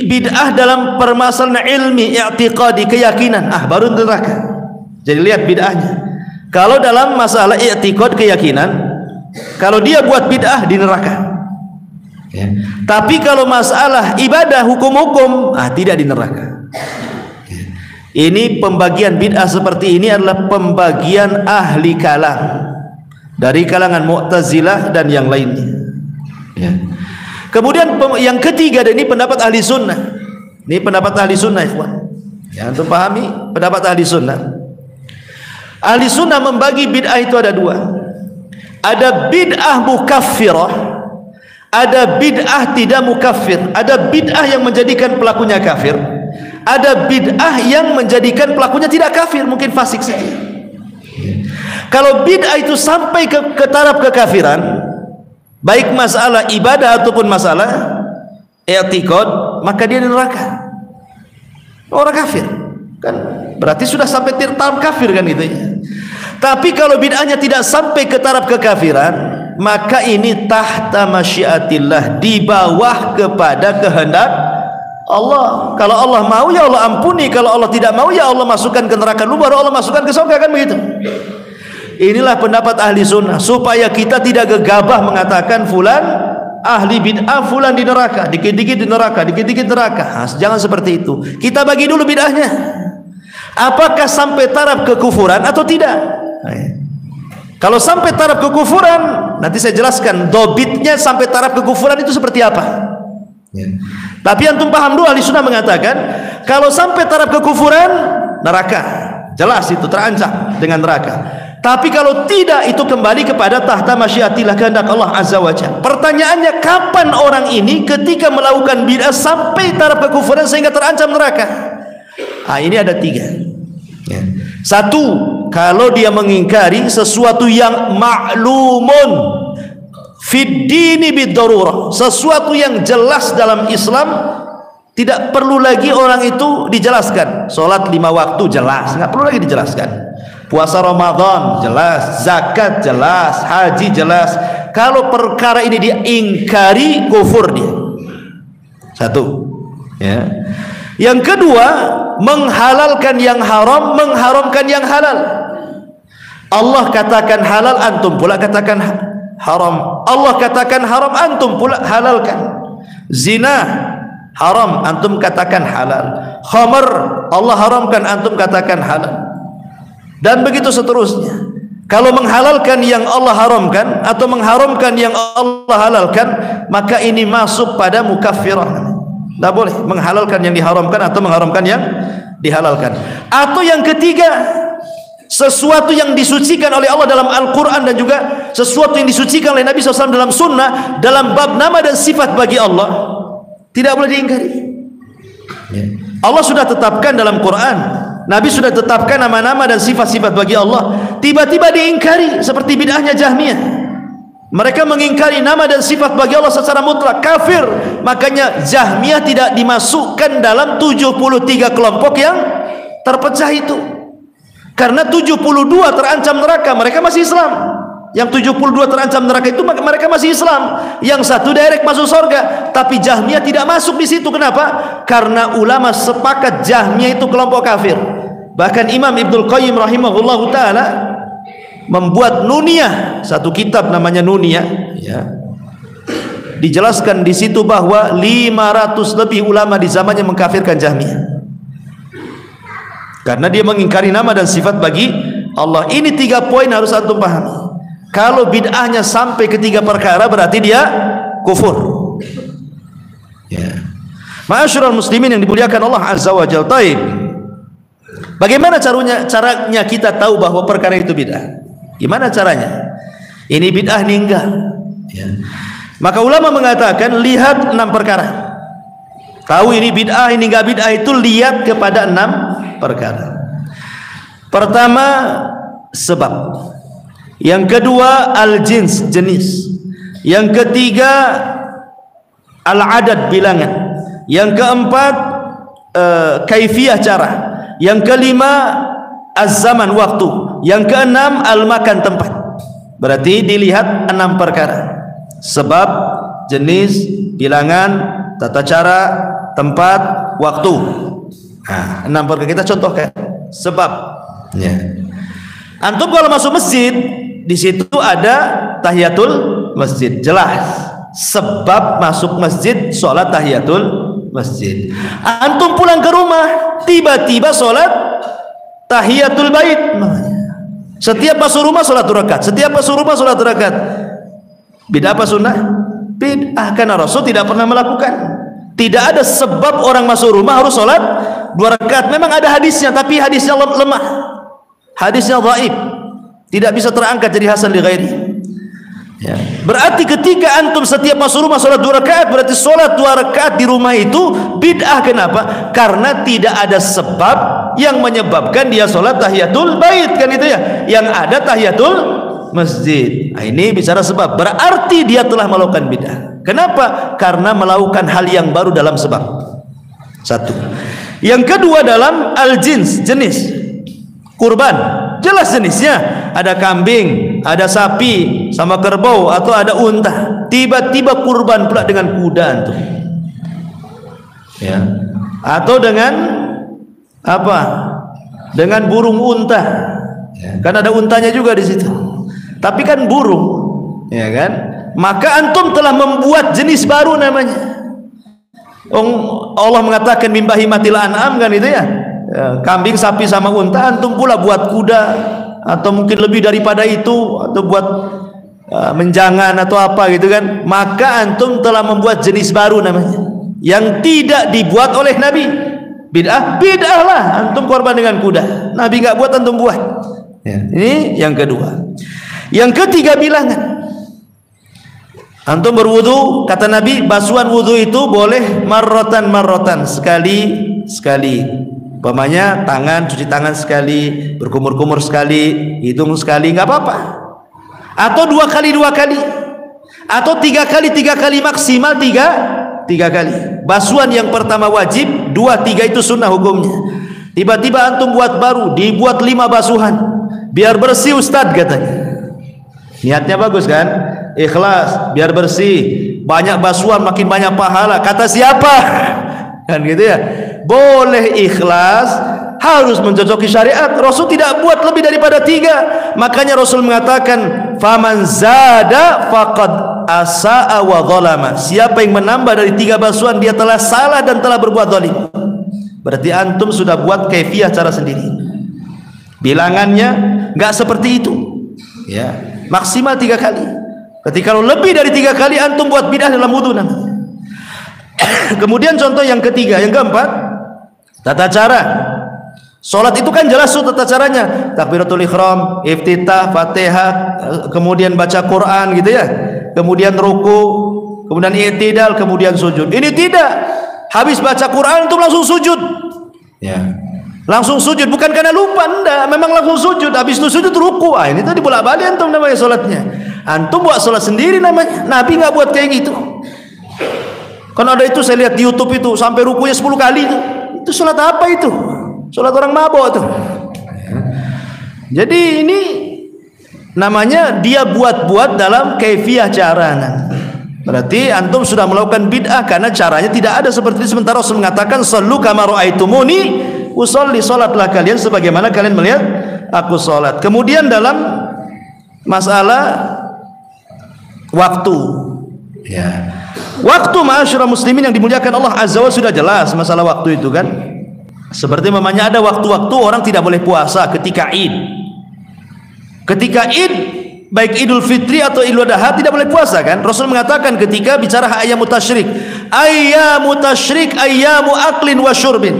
bid'ah dalam permasalahan ilmi, i'tiqadi, keyakinan, baru di neraka. Jadi lihat bid'ahnya. Kalau dalam masalah i'tiqad, keyakinan, kalau dia buat bid'ah di neraka ya. Tapi kalau masalah ibadah, hukum-hukum, tidak di neraka. Ini pembagian bid'ah seperti ini adalah pembagian ahli kalam dari kalangan Mu'tazilah dan yang lainnya ya. Kemudian yang ketiga, dan ini pendapat ahli sunnah. Ini pendapat ahli sunnah ikhwan ya, untuk pahami pendapat ahli sunnah. Ahli sunnah membagi bid'ah itu ada 2. Ada bid'ah mukaffirah, ada bid'ah tidak mukaffir. Ada bid'ah yang menjadikan pelakunya kafir, ada bid'ah yang menjadikan pelakunya tidak kafir, mungkin fasik saja. Kalau bid'ah itu sampai ke taraf kekafiran, baik masalah ibadah ataupun masalah i'tiqad, maka dia di neraka. Orang kafir kan berarti sudah sampai taraf kafir kan gitu ya. Tapi kalau bid'ahnya tidak sampai ke taraf kekafiran, maka ini tahta masyiatillah, di bawah kepada kehendak Allah. Kalau Allah mau ya Allah ampuni, kalau Allah tidak mau ya Allah masukkan ke neraka dulu baru Allah masukkan ke surga, kan begitu. Inilah pendapat ahli sunnah, supaya kita tidak gegabah mengatakan fulan ahli bid'ah, fulan di neraka, dikit-dikit di neraka, dikit-dikit neraka. Jangan seperti itu. Kita bagi dulu bid'ahnya, apakah sampai taraf kekufuran atau tidak. Kalau sampai taraf kekufuran, nanti saya jelaskan dobitnya sampai taraf kekufuran itu seperti apa ya. Tapi antum paham dulu, ahli sunnah mengatakan kalau sampai taraf kekufuran neraka. Jelas itu terancam dengan neraka. Tapi kalau tidak, itu kembali kepada tahta masyiatillah, kehendak Allah Azza wa Jalla. Pertanyaannya, kapan orang ini ketika melakukan bid'ah sampai taraf kekufuran sehingga terancam neraka? Ini ada 3 ya. 1, kalau dia mengingkari sesuatu yang ma'lumun fid dini bid-darurah, sesuatu yang jelas dalam Islam, tidak perlu lagi orang itu dijelaskan. Salat 5 waktu jelas, nggak perlu lagi dijelaskan. Puasa Ramadan jelas, zakat jelas, haji jelas. Kalau perkara ini diingkari, kufur dia. 1 ya. Yang kedua, menghalalkan yang haram, mengharamkan yang halal. Allah katakan halal, antum pula katakan haram. Allah katakan haram, antum pula halalkan. Zina haram, antum katakan halal. Khamar Allah haramkan, antum katakan halal. Dan begitu seterusnya. Kalau menghalalkan yang Allah haramkan atau mengharamkan yang Allah halalkan, maka ini masuk pada mukaffirah. Tidak boleh menghalalkan yang diharamkan atau mengharamkan yang dihalalkan. Atau yang ketiga, sesuatu yang disucikan oleh Allah dalam Al-Quran dan juga sesuatu yang disucikan oleh Nabi SAW dalam sunnah, dalam bab nama dan sifat bagi Allah, tidak boleh diingkari. Allah sudah tetapkan dalam Quran, Nabi sudah tetapkan nama-nama dan sifat-sifat bagi Allah, tiba-tiba diingkari seperti bid'ahnya Jahmiyah. Mereka mengingkari nama dan sifat bagi Allah secara mutlak, kafir. Makanya Jahmiyah tidak dimasukkan dalam 73 kelompok yang terpecah itu, karena 72 terancam neraka, mereka masih Islam. Yang 72 terancam neraka itu mereka masih Islam. Yang 1 direct masuk surga. Tapi Jahmiyah tidak masuk di situ. Kenapa? Karena ulama sepakat Jahmiyah itu kelompok kafir. Bahkan Imam Ibnul Qayyim rahimahullahu taala membuat Nuniyah, satu kitab namanya Nuniyah ya. Dijelaskan di situ bahwa 500 lebih ulama di zamannya mengkafirkan Jahmiyah, karena dia mengingkari nama dan sifat bagi Allah. Ini 3 poin harus antum pahami. Kalau bid'ahnya sampai ke 3 perkara, berarti dia kufur ya. Ma'asyiral muslimin yang dimuliakan Allah Azza wa Jalla. Taib, bagaimana caranya kita tahu bahwa perkara itu bid'ah? Gimana caranya? Ini bid'ah, ini enggak ya. Maka ulama mengatakan, lihat 6 perkara. Tahu ini bid'ah, ini enggak bid'ah, itu lihat kepada 6 perkara. Pertama, sebab. Yang kedua, al-jins, jenis. Yang ketiga, al-adad, bilangan. Yang keempat, kaifiyah, cara. Yang kelima, az-zaman, waktu. Yang keenam, al-makan, tempat. Berarti dilihat 6 perkara: sebab, jenis, bilangan, tata cara, tempat, waktu. 6 perkara. Kita contohkan. Sebab ya. Antum kalau masuk masjid, di situ ada tahiyatul masjid, jelas. Sebab masuk masjid, sholat tahiyatul masjid. Antum pulang ke rumah, tiba-tiba sholat tahiyatul bait. Setiap masuk rumah sholat 2 rakaat. Setiap masuk rumah sholat 2 rakaat. Bid'ah apa sunnah? Bid'ah, karena Rasul tidak pernah melakukan. Tidak ada sebab orang masuk rumah harus sholat 2 rakaat. Memang ada hadisnya, tapi hadisnya lemah, hadisnya dhaif, tidak bisa terangkat jadi hasan li ghairi ya. Berarti ketika antum setiap masuk rumah sholat 2 rakaat, berarti sholat 2 rakaat di rumah itu bid'ah. Kenapa? Karena tidak ada sebab yang menyebabkan dia sholat tahiyatul bait, kan itu ya. Yang ada tahiyatul masjid. Ini bicara sebab, berarti dia telah melakukan bid'ah. Kenapa? Karena melakukan hal yang baru dalam sebab. 1. Yang kedua, dalam al-jins, jenis. Kurban, jelas jenisnya. Ada kambing, ada sapi, sama kerbau, atau ada unta. Tiba-tiba kurban pula dengan kuda tuh ya. Atau dengan apa? Dengan burung unta ya. Kan ada untanya juga di situ, tapi kan burung ya kan. Maka antum telah membuat jenis baru namanya. Allah mengatakan min bahimatil an'am, kan itu ya. Kambing, sapi sama unta, antum pula buat kuda, atau mungkin lebih daripada itu, atau buat menjangan atau apa gitu kan. Maka antum telah membuat jenis baru namanya, yang tidak dibuat oleh Nabi. bid'ah, bid'ah lah. Antum korban dengan kuda. Nabi nggak buat, antum buat. Ya. Ini yang kedua. Yang ketiga, bilangan. Antum berwudu, kata Nabi, basuhan wudu itu boleh marrotan, sekali. Umpamanya tangan, cuci tangan sekali, berkumur-kumur sekali, hidung sekali, nggak apa-apa. Atau 2 kali, atau 3 kali, maksimal 3 kali. Basuhan yang pertama wajib, 2, 3 itu sunnah hukumnya. Tiba-tiba antum buat baru, dibuat 5 basuhan, biar bersih Ustadz katanya. Niatnya bagus kan? Ikhlas, biar bersih. Banyak basuhan makin banyak pahala. Kata siapa? Kan gitu ya. Boleh ikhlas, harus mencocoki syariat. Rasul tidak buat lebih daripada 3. Makanya Rasul mengatakan, faman zada faqad asa'a wa zalama. Siapa yang menambah dari 3 basuhan, dia telah salah dan telah berbuat zalim. Berarti antum sudah buat kaifiyah cara sendiri. Bilangannya nggak seperti itu. Ya, maksimal 3 kali. Ketika kalau lebih dari 3 kali, antum buat bid'ah dalam wudu namanya. Kemudian contoh yang ketiga, yang keempat, tata cara. Salat itu kan jelas tata caranya. Takbiratul ihram, iftitah, Fatihah, kemudian baca Quran gitu ya. Kemudian ruku, kemudian i'tidal, kemudian sujud. Ini tidak. Habis baca Quran itu langsung sujud. Ya. Langsung sujud, bukan karena lupa, enggak, memang langsung sujud. Habis itu sujud ruku. Ini tadi bolak-balik antum namanya salatnya. Antum buat salat sendiri namanya. Nabi enggak buat kayak gitu. Kan ada itu saya lihat di YouTube itu sampai rukunya 10 kali itu. Itu salat apa itu? Salat orang mabok tuh. Jadi ini namanya dia buat-buat dalam kaifiyah cara. Berarti antum sudah melakukan bid'ah karena caranya tidak ada seperti itu. Sementara Rasul mengatakan sallu kama ra'aitumuni usolli, salatlah kalian sebagaimana kalian melihat aku salat. Kemudian dalam masalah waktu, ya, waktu ma'asyiral muslimin yang dimuliakan Allah Azza wa sudah jelas masalah waktu itu kan. Seperti memangnya ada waktu-waktu orang tidak boleh puasa ketika Id. Ketika Id, baik Idul Fitri atau Idul Adha tidak boleh puasa kan. Rasul mengatakan ketika bicara ayyamu tasyrik, ayyamu aklin wa syurbin.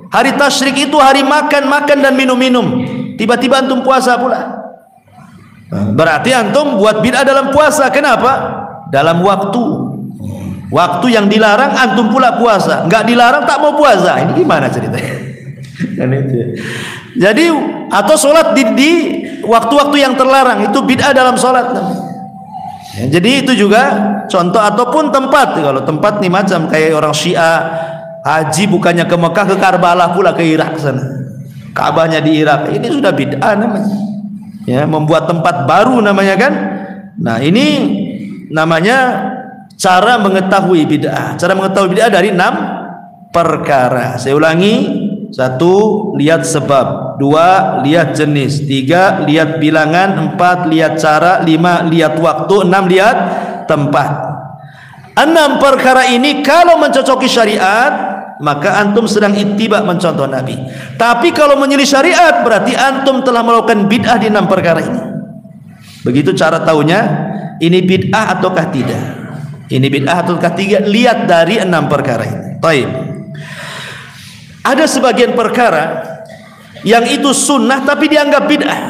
Hari tasyrik itu hari makan dan minum-minum. Tiba-tiba antum puasa pula. Berarti antum buat bid'ah dalam puasa. Kenapa? Dalam waktu. Waktu yang dilarang antum pula puasa, enggak dilarang tak mau puasa. Ini gimana ceritanya? Kan itu. Jadi atau sholat di waktu-waktu yang terlarang itu bid'ah dalam sholat. Ya, jadi itu juga contoh ataupun tempat. Kalau tempat nih macam kayak orang Syiah haji bukannya ke Mekah, ke Karbala pula, ke Irak sana. Ka'bahnya di Irak. Ini sudah bid'ah namanya. Ya, membuat tempat baru namanya kan. Nah, ini namanya cara mengetahui bid'ah. Cara mengetahui bid'ah dari 6 perkara. Saya ulangi. 1, lihat sebab. 2, lihat jenis. 3, lihat bilangan. 4, lihat cara. 5, lihat waktu. 6, lihat tempat. 6 perkara ini kalau mencocoki syariat, maka antum sedang ittiba mencontoh Nabi. Tapi kalau menyelisih syariat, berarti antum telah melakukan bid'ah di 6 perkara ini. Begitu cara tahunya, ini bid'ah ataukah tidak. Ini bid'ah ataukah tidak, lihat dari 6 perkara ini. Baik. Ada sebagian perkara yang itu sunnah tapi dianggap bid'ah.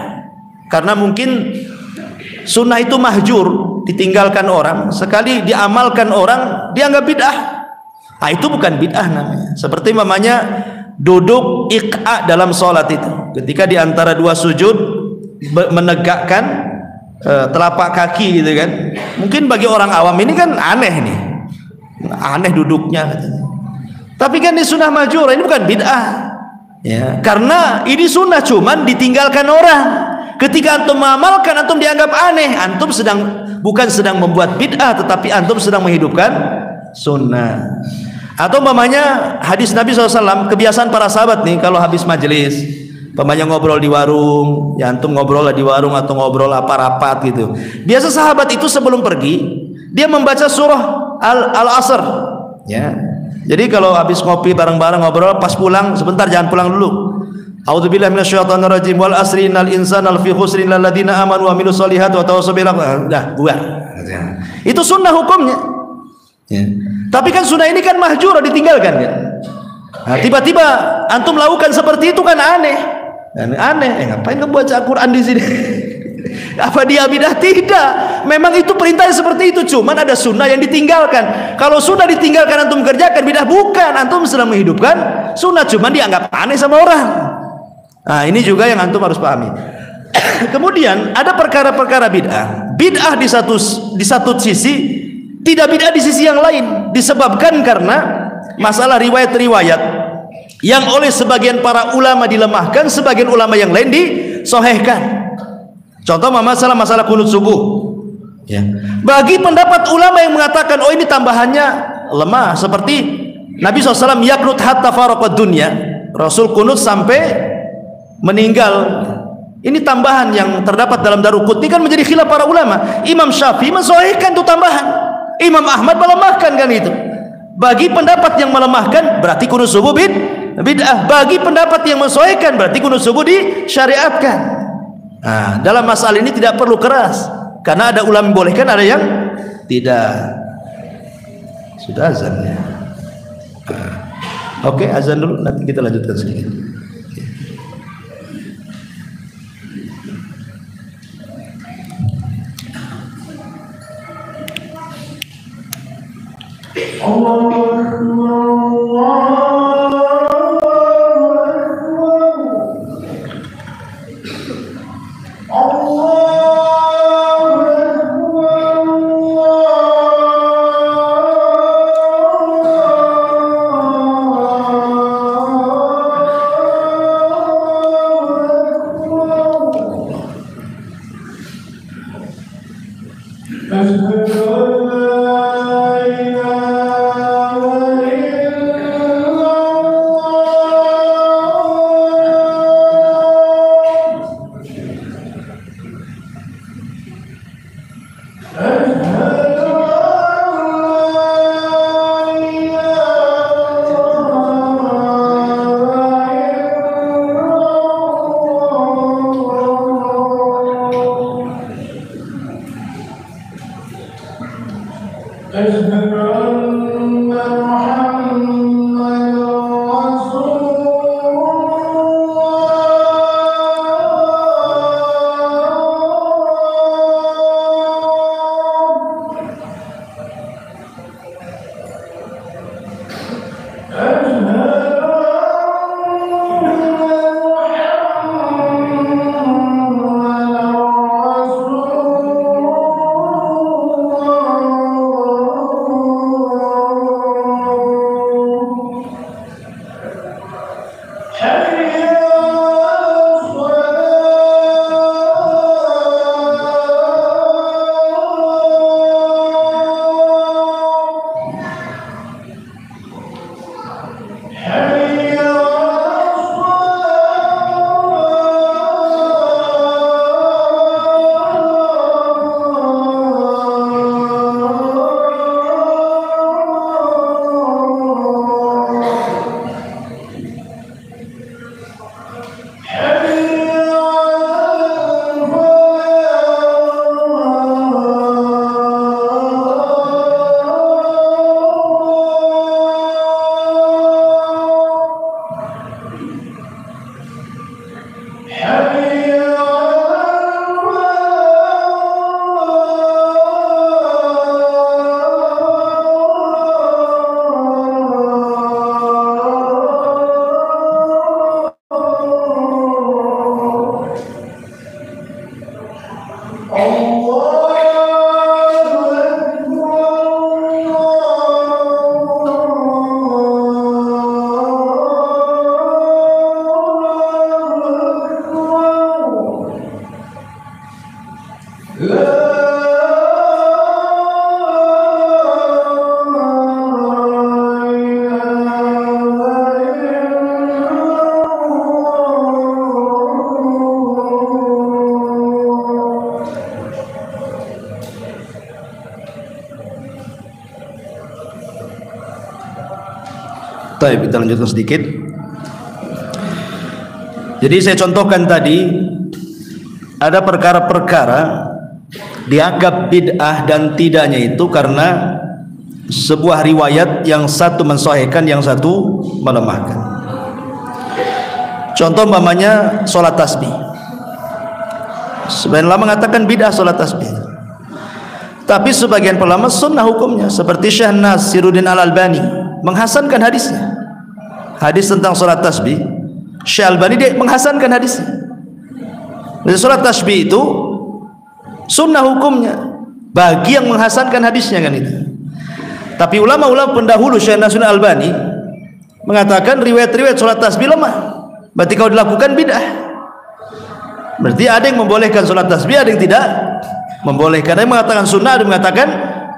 Karena mungkin sunnah itu mahjur, ditinggalkan orang, sekali diamalkan orang dianggap bid'ah. Nah, itu bukan bid'ah namanya. Seperti mamanya duduk iq'a dalam sholat itu. Ketika di antara 2 sujud menegakkan telapak kaki gitu kan. Mungkin bagi orang awam ini kan aneh nih. Aneh duduknya katanya. Tapi kan ini sunnah mahjur, ini bukan bid'ah. Ya, karena ini sunnah cuman ditinggalkan orang. Ketika antum mengamalkan, antum dianggap aneh. Antum bukan sedang membuat bid'ah, tetapi antum sedang menghidupkan sunnah. Atau mamanya hadis Nabi SAW, kebiasaan para sahabat nih kalau habis majelis, mamanya ngobrol di warung, ya antum ngobrol lah di warung atau ngobrol apa rapat gitu. Biasa sahabat itu sebelum pergi dia membaca surah Al-Asr. Ya. Jadi kalau habis ngopi bareng-bareng ngobrol, pas pulang sebentar jangan pulang dulu. A'udzubillahi minasyaitonir rajim wal asri innal insana lafi khusrin illal ladzina amanu wa amilus solihati wa tawassaw bil haqqi. Dah, bubar. Itu sunnah hukumnya. Ya. Tapi kan sunnah ini kan mahjur, ditinggalkan kan. Nah, tiba-tiba antum lakukan seperti itu kan aneh. Aneh, ngapain ngebaca Al-Quran di sini? Apa dia bidah? Tidak. Memang itu perintahnya seperti itu. Cuman ada sunnah yang ditinggalkan. Kalau sunnah ditinggalkan antum kerjakan, bidah bukan. Antum sedang menghidupkan sunnah, cuman dianggap aneh sama orang. Nah, ini juga yang antum harus pahami. Kemudian ada perkara-perkara bid'ah. Bid'ah di satu sisi, tidak bid'ah di sisi yang lain. Disebabkan karena masalah riwayat-riwayat yang oleh sebagian para ulama dilemahkan, sebagian ulama yang lain disohehkan. Contoh masalah kunut subuh. Ya. Bagi pendapat ulama yang mengatakan oh ini tambahannya lemah, seperti Nabi SAW yaknut hatta faraqad dunya, Rasul kunut sampai meninggal. Ini tambahan yang terdapat dalam Daruqutni kan menjadi khilaf para ulama. Imam Syafi'i mensohhikan itu tambahan, Imam Ahmad melemahkan kan itu. Bagi pendapat yang melemahkan berarti kunut subuh bid'ah. Bagi pendapat yang mensohhikan berarti kunut subuh disyariatkan. Nah, dalam masalah ini tidak perlu keras, karena ada ulama membolehkan, ada yang tidak. Sudah azan ya. Oke, azan dulu, nanti kita lanjutkan sedikit. Baik, kita lanjutkan sedikit. Jadi saya contohkan tadi ada perkara-perkara dianggap bid'ah dan tidaknya itu karena sebuah riwayat yang satu mensahihkan, yang satu melemahkan. Contoh umpamanya sholat tasbih. Sebagian ulama mengatakan bid'ah sholat tasbih, tapi sebagian ulama sunnah hukumnya, seperti Syekh Nasiruddin Al-Albani menghasankan hadisnya. Hadis tentang sholat tasbih, Syekh Al-Albani dia menghasankan hadisnya. Jadi sholat tasbih itu sunnah hukumnya bagi yang menghasankan hadisnya, kan itu. Tapi ulama-ulama pendahulu Syekh Nasiruddin Al-Albani mengatakan riwayat-riwayat sholat tasbih lemah, berarti kalau dilakukan bid'ah. Berarti ada yang membolehkan sholat tasbih, ada yang tidak membolehkan. Ada yang mengatakan sunnah, ada yang mengatakan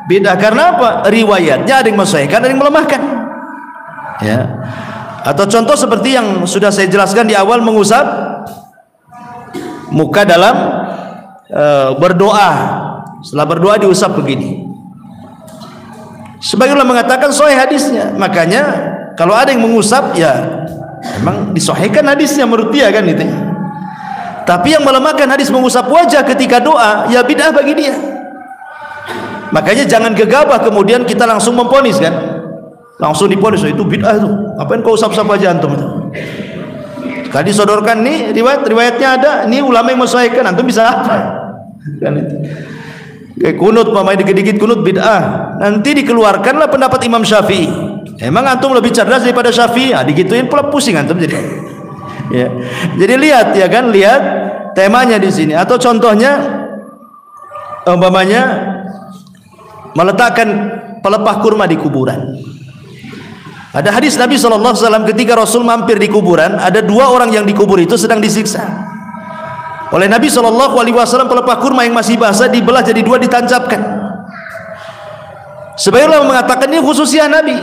bid'ah. Karena apa? Riwayatnya ada yang mensahihkan, ada yang melemahkan, ya. Atau contoh seperti yang sudah saya jelaskan di awal, mengusap muka dalam berdoa. Setelah berdoa diusap begini. Sebagian ulama mengatakan sahih hadisnya. Makanya kalau ada yang mengusap, ya memang disahihkan hadisnya menurut dia, kan itu. Tapi yang melemahkan hadis mengusap wajah ketika doa, ya bid'ah bagi dia. Makanya jangan gegabah kemudian kita langsung memponis, kan? Langsung diponis, oh, itu bid'ah itu. Apain kau usap-usap wajah antum itu? Kalau disodorkan nih riwayatnya ada, ini ulama yang mensahihkan, antum bisa apa? Kan itu. Kayak kunut, pamai dikit-dikit kunut bid'ah. Nanti dikeluarkanlah pendapat Imam Syafi'i. Emang antum lebih cerdas daripada Syafi'i? Ah, digituin pula pusing antum jadi. Ya. Jadi lihat, ya kan, lihat temanya di sini. Atau contohnya umpamanya meletakkan pelepah kurma di kuburan. Ada hadis Nabi SAW ketika Rasul mampir di kuburan, ada dua orang yang dikubur itu sedang disiksa. Oleh Nabi SAW pelepah kurma yang masih basah dibelah jadi dua, ditancapkan. Sebagian ulama mengatakan ini khususnya Nabi,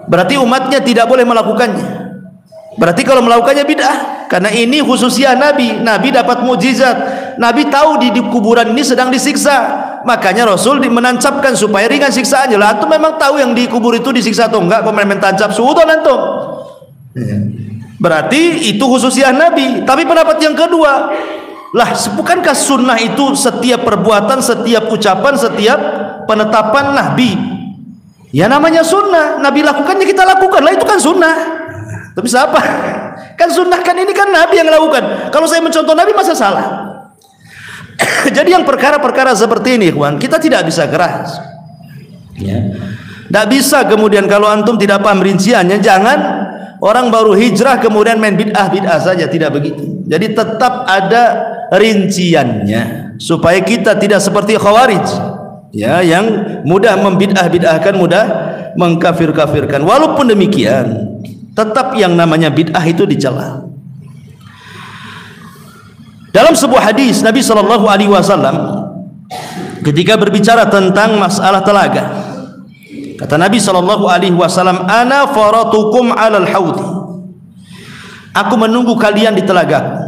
berarti umatnya tidak boleh melakukannya. Berarti kalau melakukannya bid'ah, karena ini khususnya Nabi. Nabi dapat mukjizat, Nabi tahu di kuburan ini sedang disiksa, makanya Rasul menancapkan supaya ringan siksaannya. Lah antum memang tahu yang di kubur itu disiksa atau enggak, kok main tancap suudon antum. Berarti itu khususnya Nabi. Tapi pendapat yang kedua, lah bukankah sunnah itu setiap perbuatan, setiap ucapan, setiap penetapan Nabi? Ya namanya sunnah, Nabi lakukannya kita lakukan, lah itu kan sunnah. Tapi siapa? Kan sunnah, kan ini kan Nabi yang lakukan. Kalau saya mencontoh Nabi masa salah? Jadi yang perkara-perkara seperti ini, ikhwan, kita tidak bisa keras. Ya. Tidak bisa kemudian kalau antum tidak paham rinciannya, jangan orang baru hijrah kemudian main bid'ah saja, tidak begitu. Jadi tetap ada rinciannya supaya kita tidak seperti Khawarij, ya, yang mudah membid'ah-bid'ahkan, mudah mengkafir-kafirkan. Walaupun demikian, tetap yang namanya bid'ah itu dicela. Dalam sebuah hadis Nabi SAW ketika berbicara tentang masalah telaga, kata Nabi SAW, ana faratukum alal haudi, aku menunggu kalian di telaga.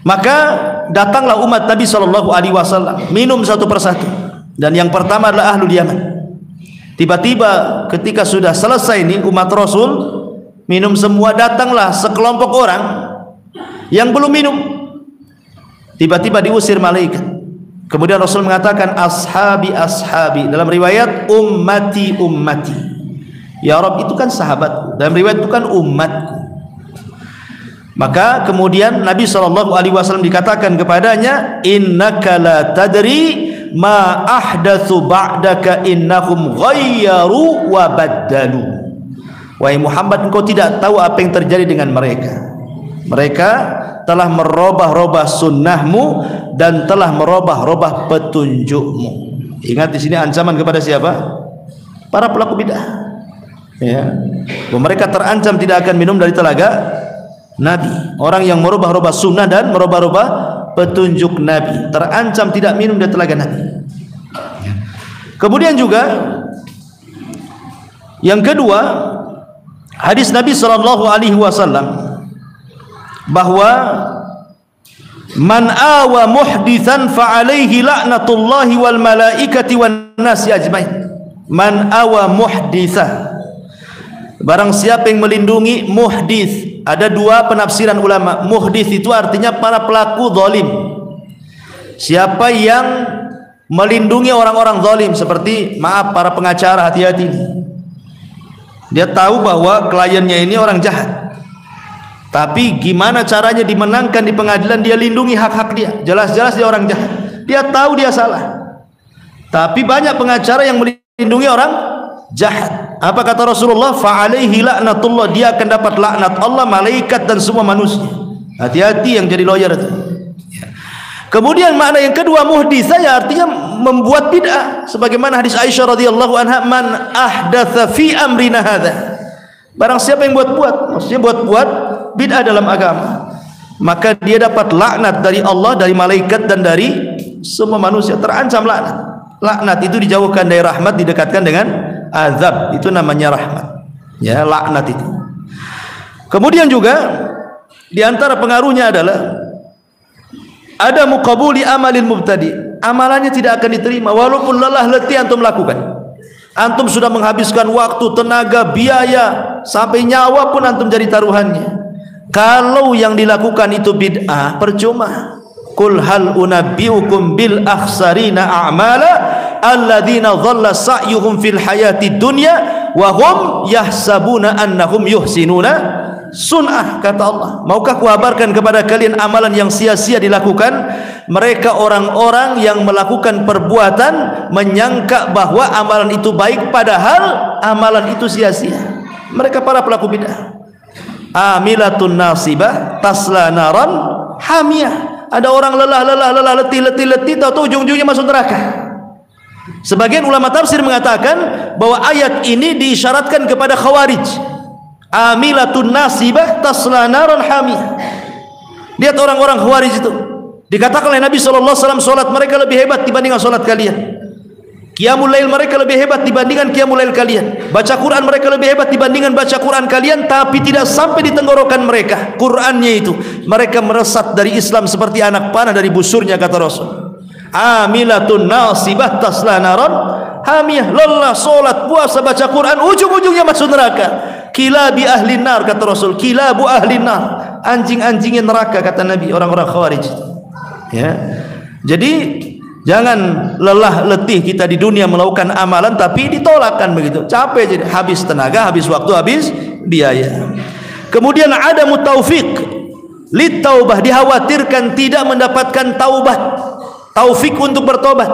Maka datanglah umat Nabi SAW minum satu persatu, dan yang pertama adalah Ahlul Yaman. Tiba-tiba ketika sudah selesai ini umat Rasul minum semua, datanglah sekelompok orang yang belum minum. Tiba-tiba diusir malaikat. Kemudian Rasul mengatakan ashabi ashabi, dalam riwayat ummati ummati. Ya Rabb, itu kan sahabatku, dalam riwayat itu kan umatku. Maka kemudian Nabi SAW dikatakan kepadanya, innaka la tadri ma ahdatsu ba'daka innahum ghayyaru wa baddalu. Wahai Muhammad, engkau tidak tahu apa yang terjadi dengan mereka. Mereka telah merubah-rubah sunnahmu dan telah merubah-rubah petunjukmu. Ingat di sini ancaman kepada siapa? Para pelaku bid'ah. Ya. Mereka terancam tidak akan minum dari telaga Nabi. Orang yang merubah-rubah sunnah dan merubah-rubah petunjuk Nabi terancam tidak minum dari telaga Nabi. Kemudian juga yang kedua, hadis Nabi SAW bahwa man awa muhditsan fa alaihi la'natullahi wal malaikati wan nasi ajmain. Man awa muhditsa, barang siapa yang melindungi muhdits. Ada dua penafsiran ulama. Muhdits itu artinya para pelaku zalim. Siapa yang melindungi orang-orang zalim, seperti maaf para pengacara, hati-hati. Dia tahu bahwa kliennya ini orang jahat, tapi gimana caranya dimenangkan di pengadilan, dia lindungi hak-hak dia. Jelas-jelas dia orang jahat, dia tahu dia salah, tapi banyak pengacara yang melindungi orang jahat. Apa kata Rasulullah? Fa'alaihi la'natullah, dia akan dapat laknat Allah, malaikat dan semua manusia. Hati-hati yang jadi lawyer itu. Kemudian makna yang kedua, muhditsah, ya artinya membuat bid'ah, sebagaimana hadis Aisyah radhiyallahu anha, man ahdatsa fi amrina hadza, barang siapa yang buat-buat, maksudnya buat-buat bid'ah dalam agama, maka dia dapat laknat dari Allah, dari malaikat dan dari semua manusia, terancam laknat. Laknat itu dijauhkan dari rahmat, didekatkan dengan azab, itu namanya rahmat, ya, laknat itu. Kemudian juga di antara pengaruhnya adalah ada muqabuli amalil mubtadi, amalannya tidak akan diterima walaupun lelah letih antum lakukan. Antum sudah menghabiskan waktu, tenaga, biaya, sampai nyawa pun antum jadi taruhannya. Kalau yang dilakukan itu bid'ah, percuma. Qul hal unabbiukum bil akhsarina a'mala alladzina dhalla sa'yuhum fil hayati dunya wa hum yahsabuna annahum yuhsinuna sun'ah. Kata Allah, maukah kuhabarkan kepada kalian amalan yang sia-sia dilakukan? Mereka orang-orang yang melakukan perbuatan menyangka bahwa amalan itu baik, padahal amalan itu sia-sia. Mereka para pelaku bid'ah. Amilatun nasibah tasla naran hamiyah. Ada orang lelah, letih, tahu ujung-ujungnya masuk neraka. Sebagian ulama tafsir mengatakan bahwa ayat ini diisyaratkan kepada khawarij. Amilatun nasibah tasla naran hamiyah. Lihat orang-orang khawarij itu, dikatakan oleh Nabi SAW, solat mereka lebih hebat dibandingkan solat kalian, qiyamul lail mereka lebih hebat dibandingkan qiyamul lail kalian, baca Quran mereka lebih hebat dibandingkan baca Quran kalian. Tapi tidak sampai di tenggorokan mereka Qurannya itu, mereka meresat dari Islam seperti anak panah dari busurnya, kata Rasul. Amilatun nasibah tasla naran hamiyah. Lelah solat, puasa, baca Quran, ujung-ujungnya masuk neraka. Kilabi ahli nar, kata Rasul. Kilabu ahli nar, anjing-anjingnya neraka, kata Nabi, orang-orang khawarij. Ya, jadi jangan lelah letih kita di dunia melakukan amalan tapi ditolakkan begitu, capek, jadi habis tenaga, habis waktu, habis biaya. Kemudian ada mutaufiq lit taubah, dikhawatirkan tidak mendapatkan taubat, taufik untuk bertobat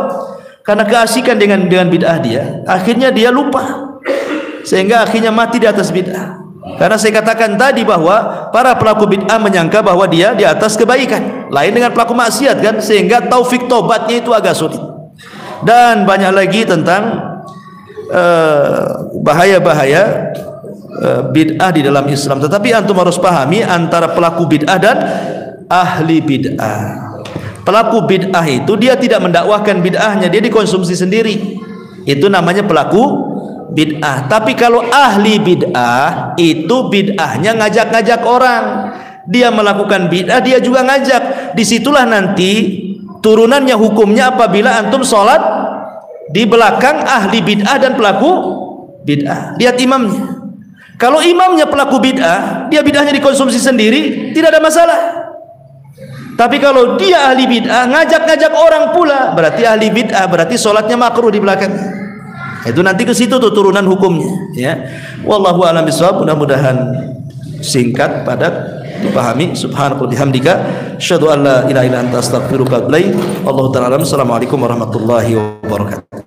karena keasikan dengan bid'ah dia, akhirnya dia lupa sehingga akhirnya mati di atas bid'ah. Karena saya katakan tadi bahwa para pelaku bid'ah menyangka bahwa dia di atas kebaikan, lain dengan pelaku maksiat kan, sehingga taufik tobatnya itu agak sulit. Dan banyak lagi tentang bahaya-bahaya bid'ah di dalam Islam. Tetapi antum harus pahami antara pelaku bid'ah dan ahli bid'ah. Pelaku bid'ah itu dia tidak mendakwahkan bid'ahnya, dia dikonsumsi sendiri, itu namanya pelaku bid'ah. Tapi kalau ahli bid'ah itu bid'ahnya ngajak-ngajak orang, dia melakukan bid'ah, dia juga ngajak. Disitulah nanti turunannya hukumnya apabila antum sholat di belakang ahli bid'ah dan pelaku bid'ah. Lihat imamnya, kalau imamnya pelaku bid'ah, dia bid'ahnya dikonsumsi sendiri, tidak ada masalah. Tapi kalau dia ahli bid'ah, ngajak-ngajak orang pula, berarti ahli bid'ah, berarti sholatnya makruh di belakang. Itu nanti ke situ tuh turunan hukumnya, ya. Wallahu a'lam bishawab. Mudah-mudahan singkat, padat, dipahami. Subhanallah bihamdika, asyhadu an la ilaha illa anta, astaghfiruka wa atubu ilaik. Wallahu ta'ala alam. Assalamualaikum warahmatullahi wabarakatuh.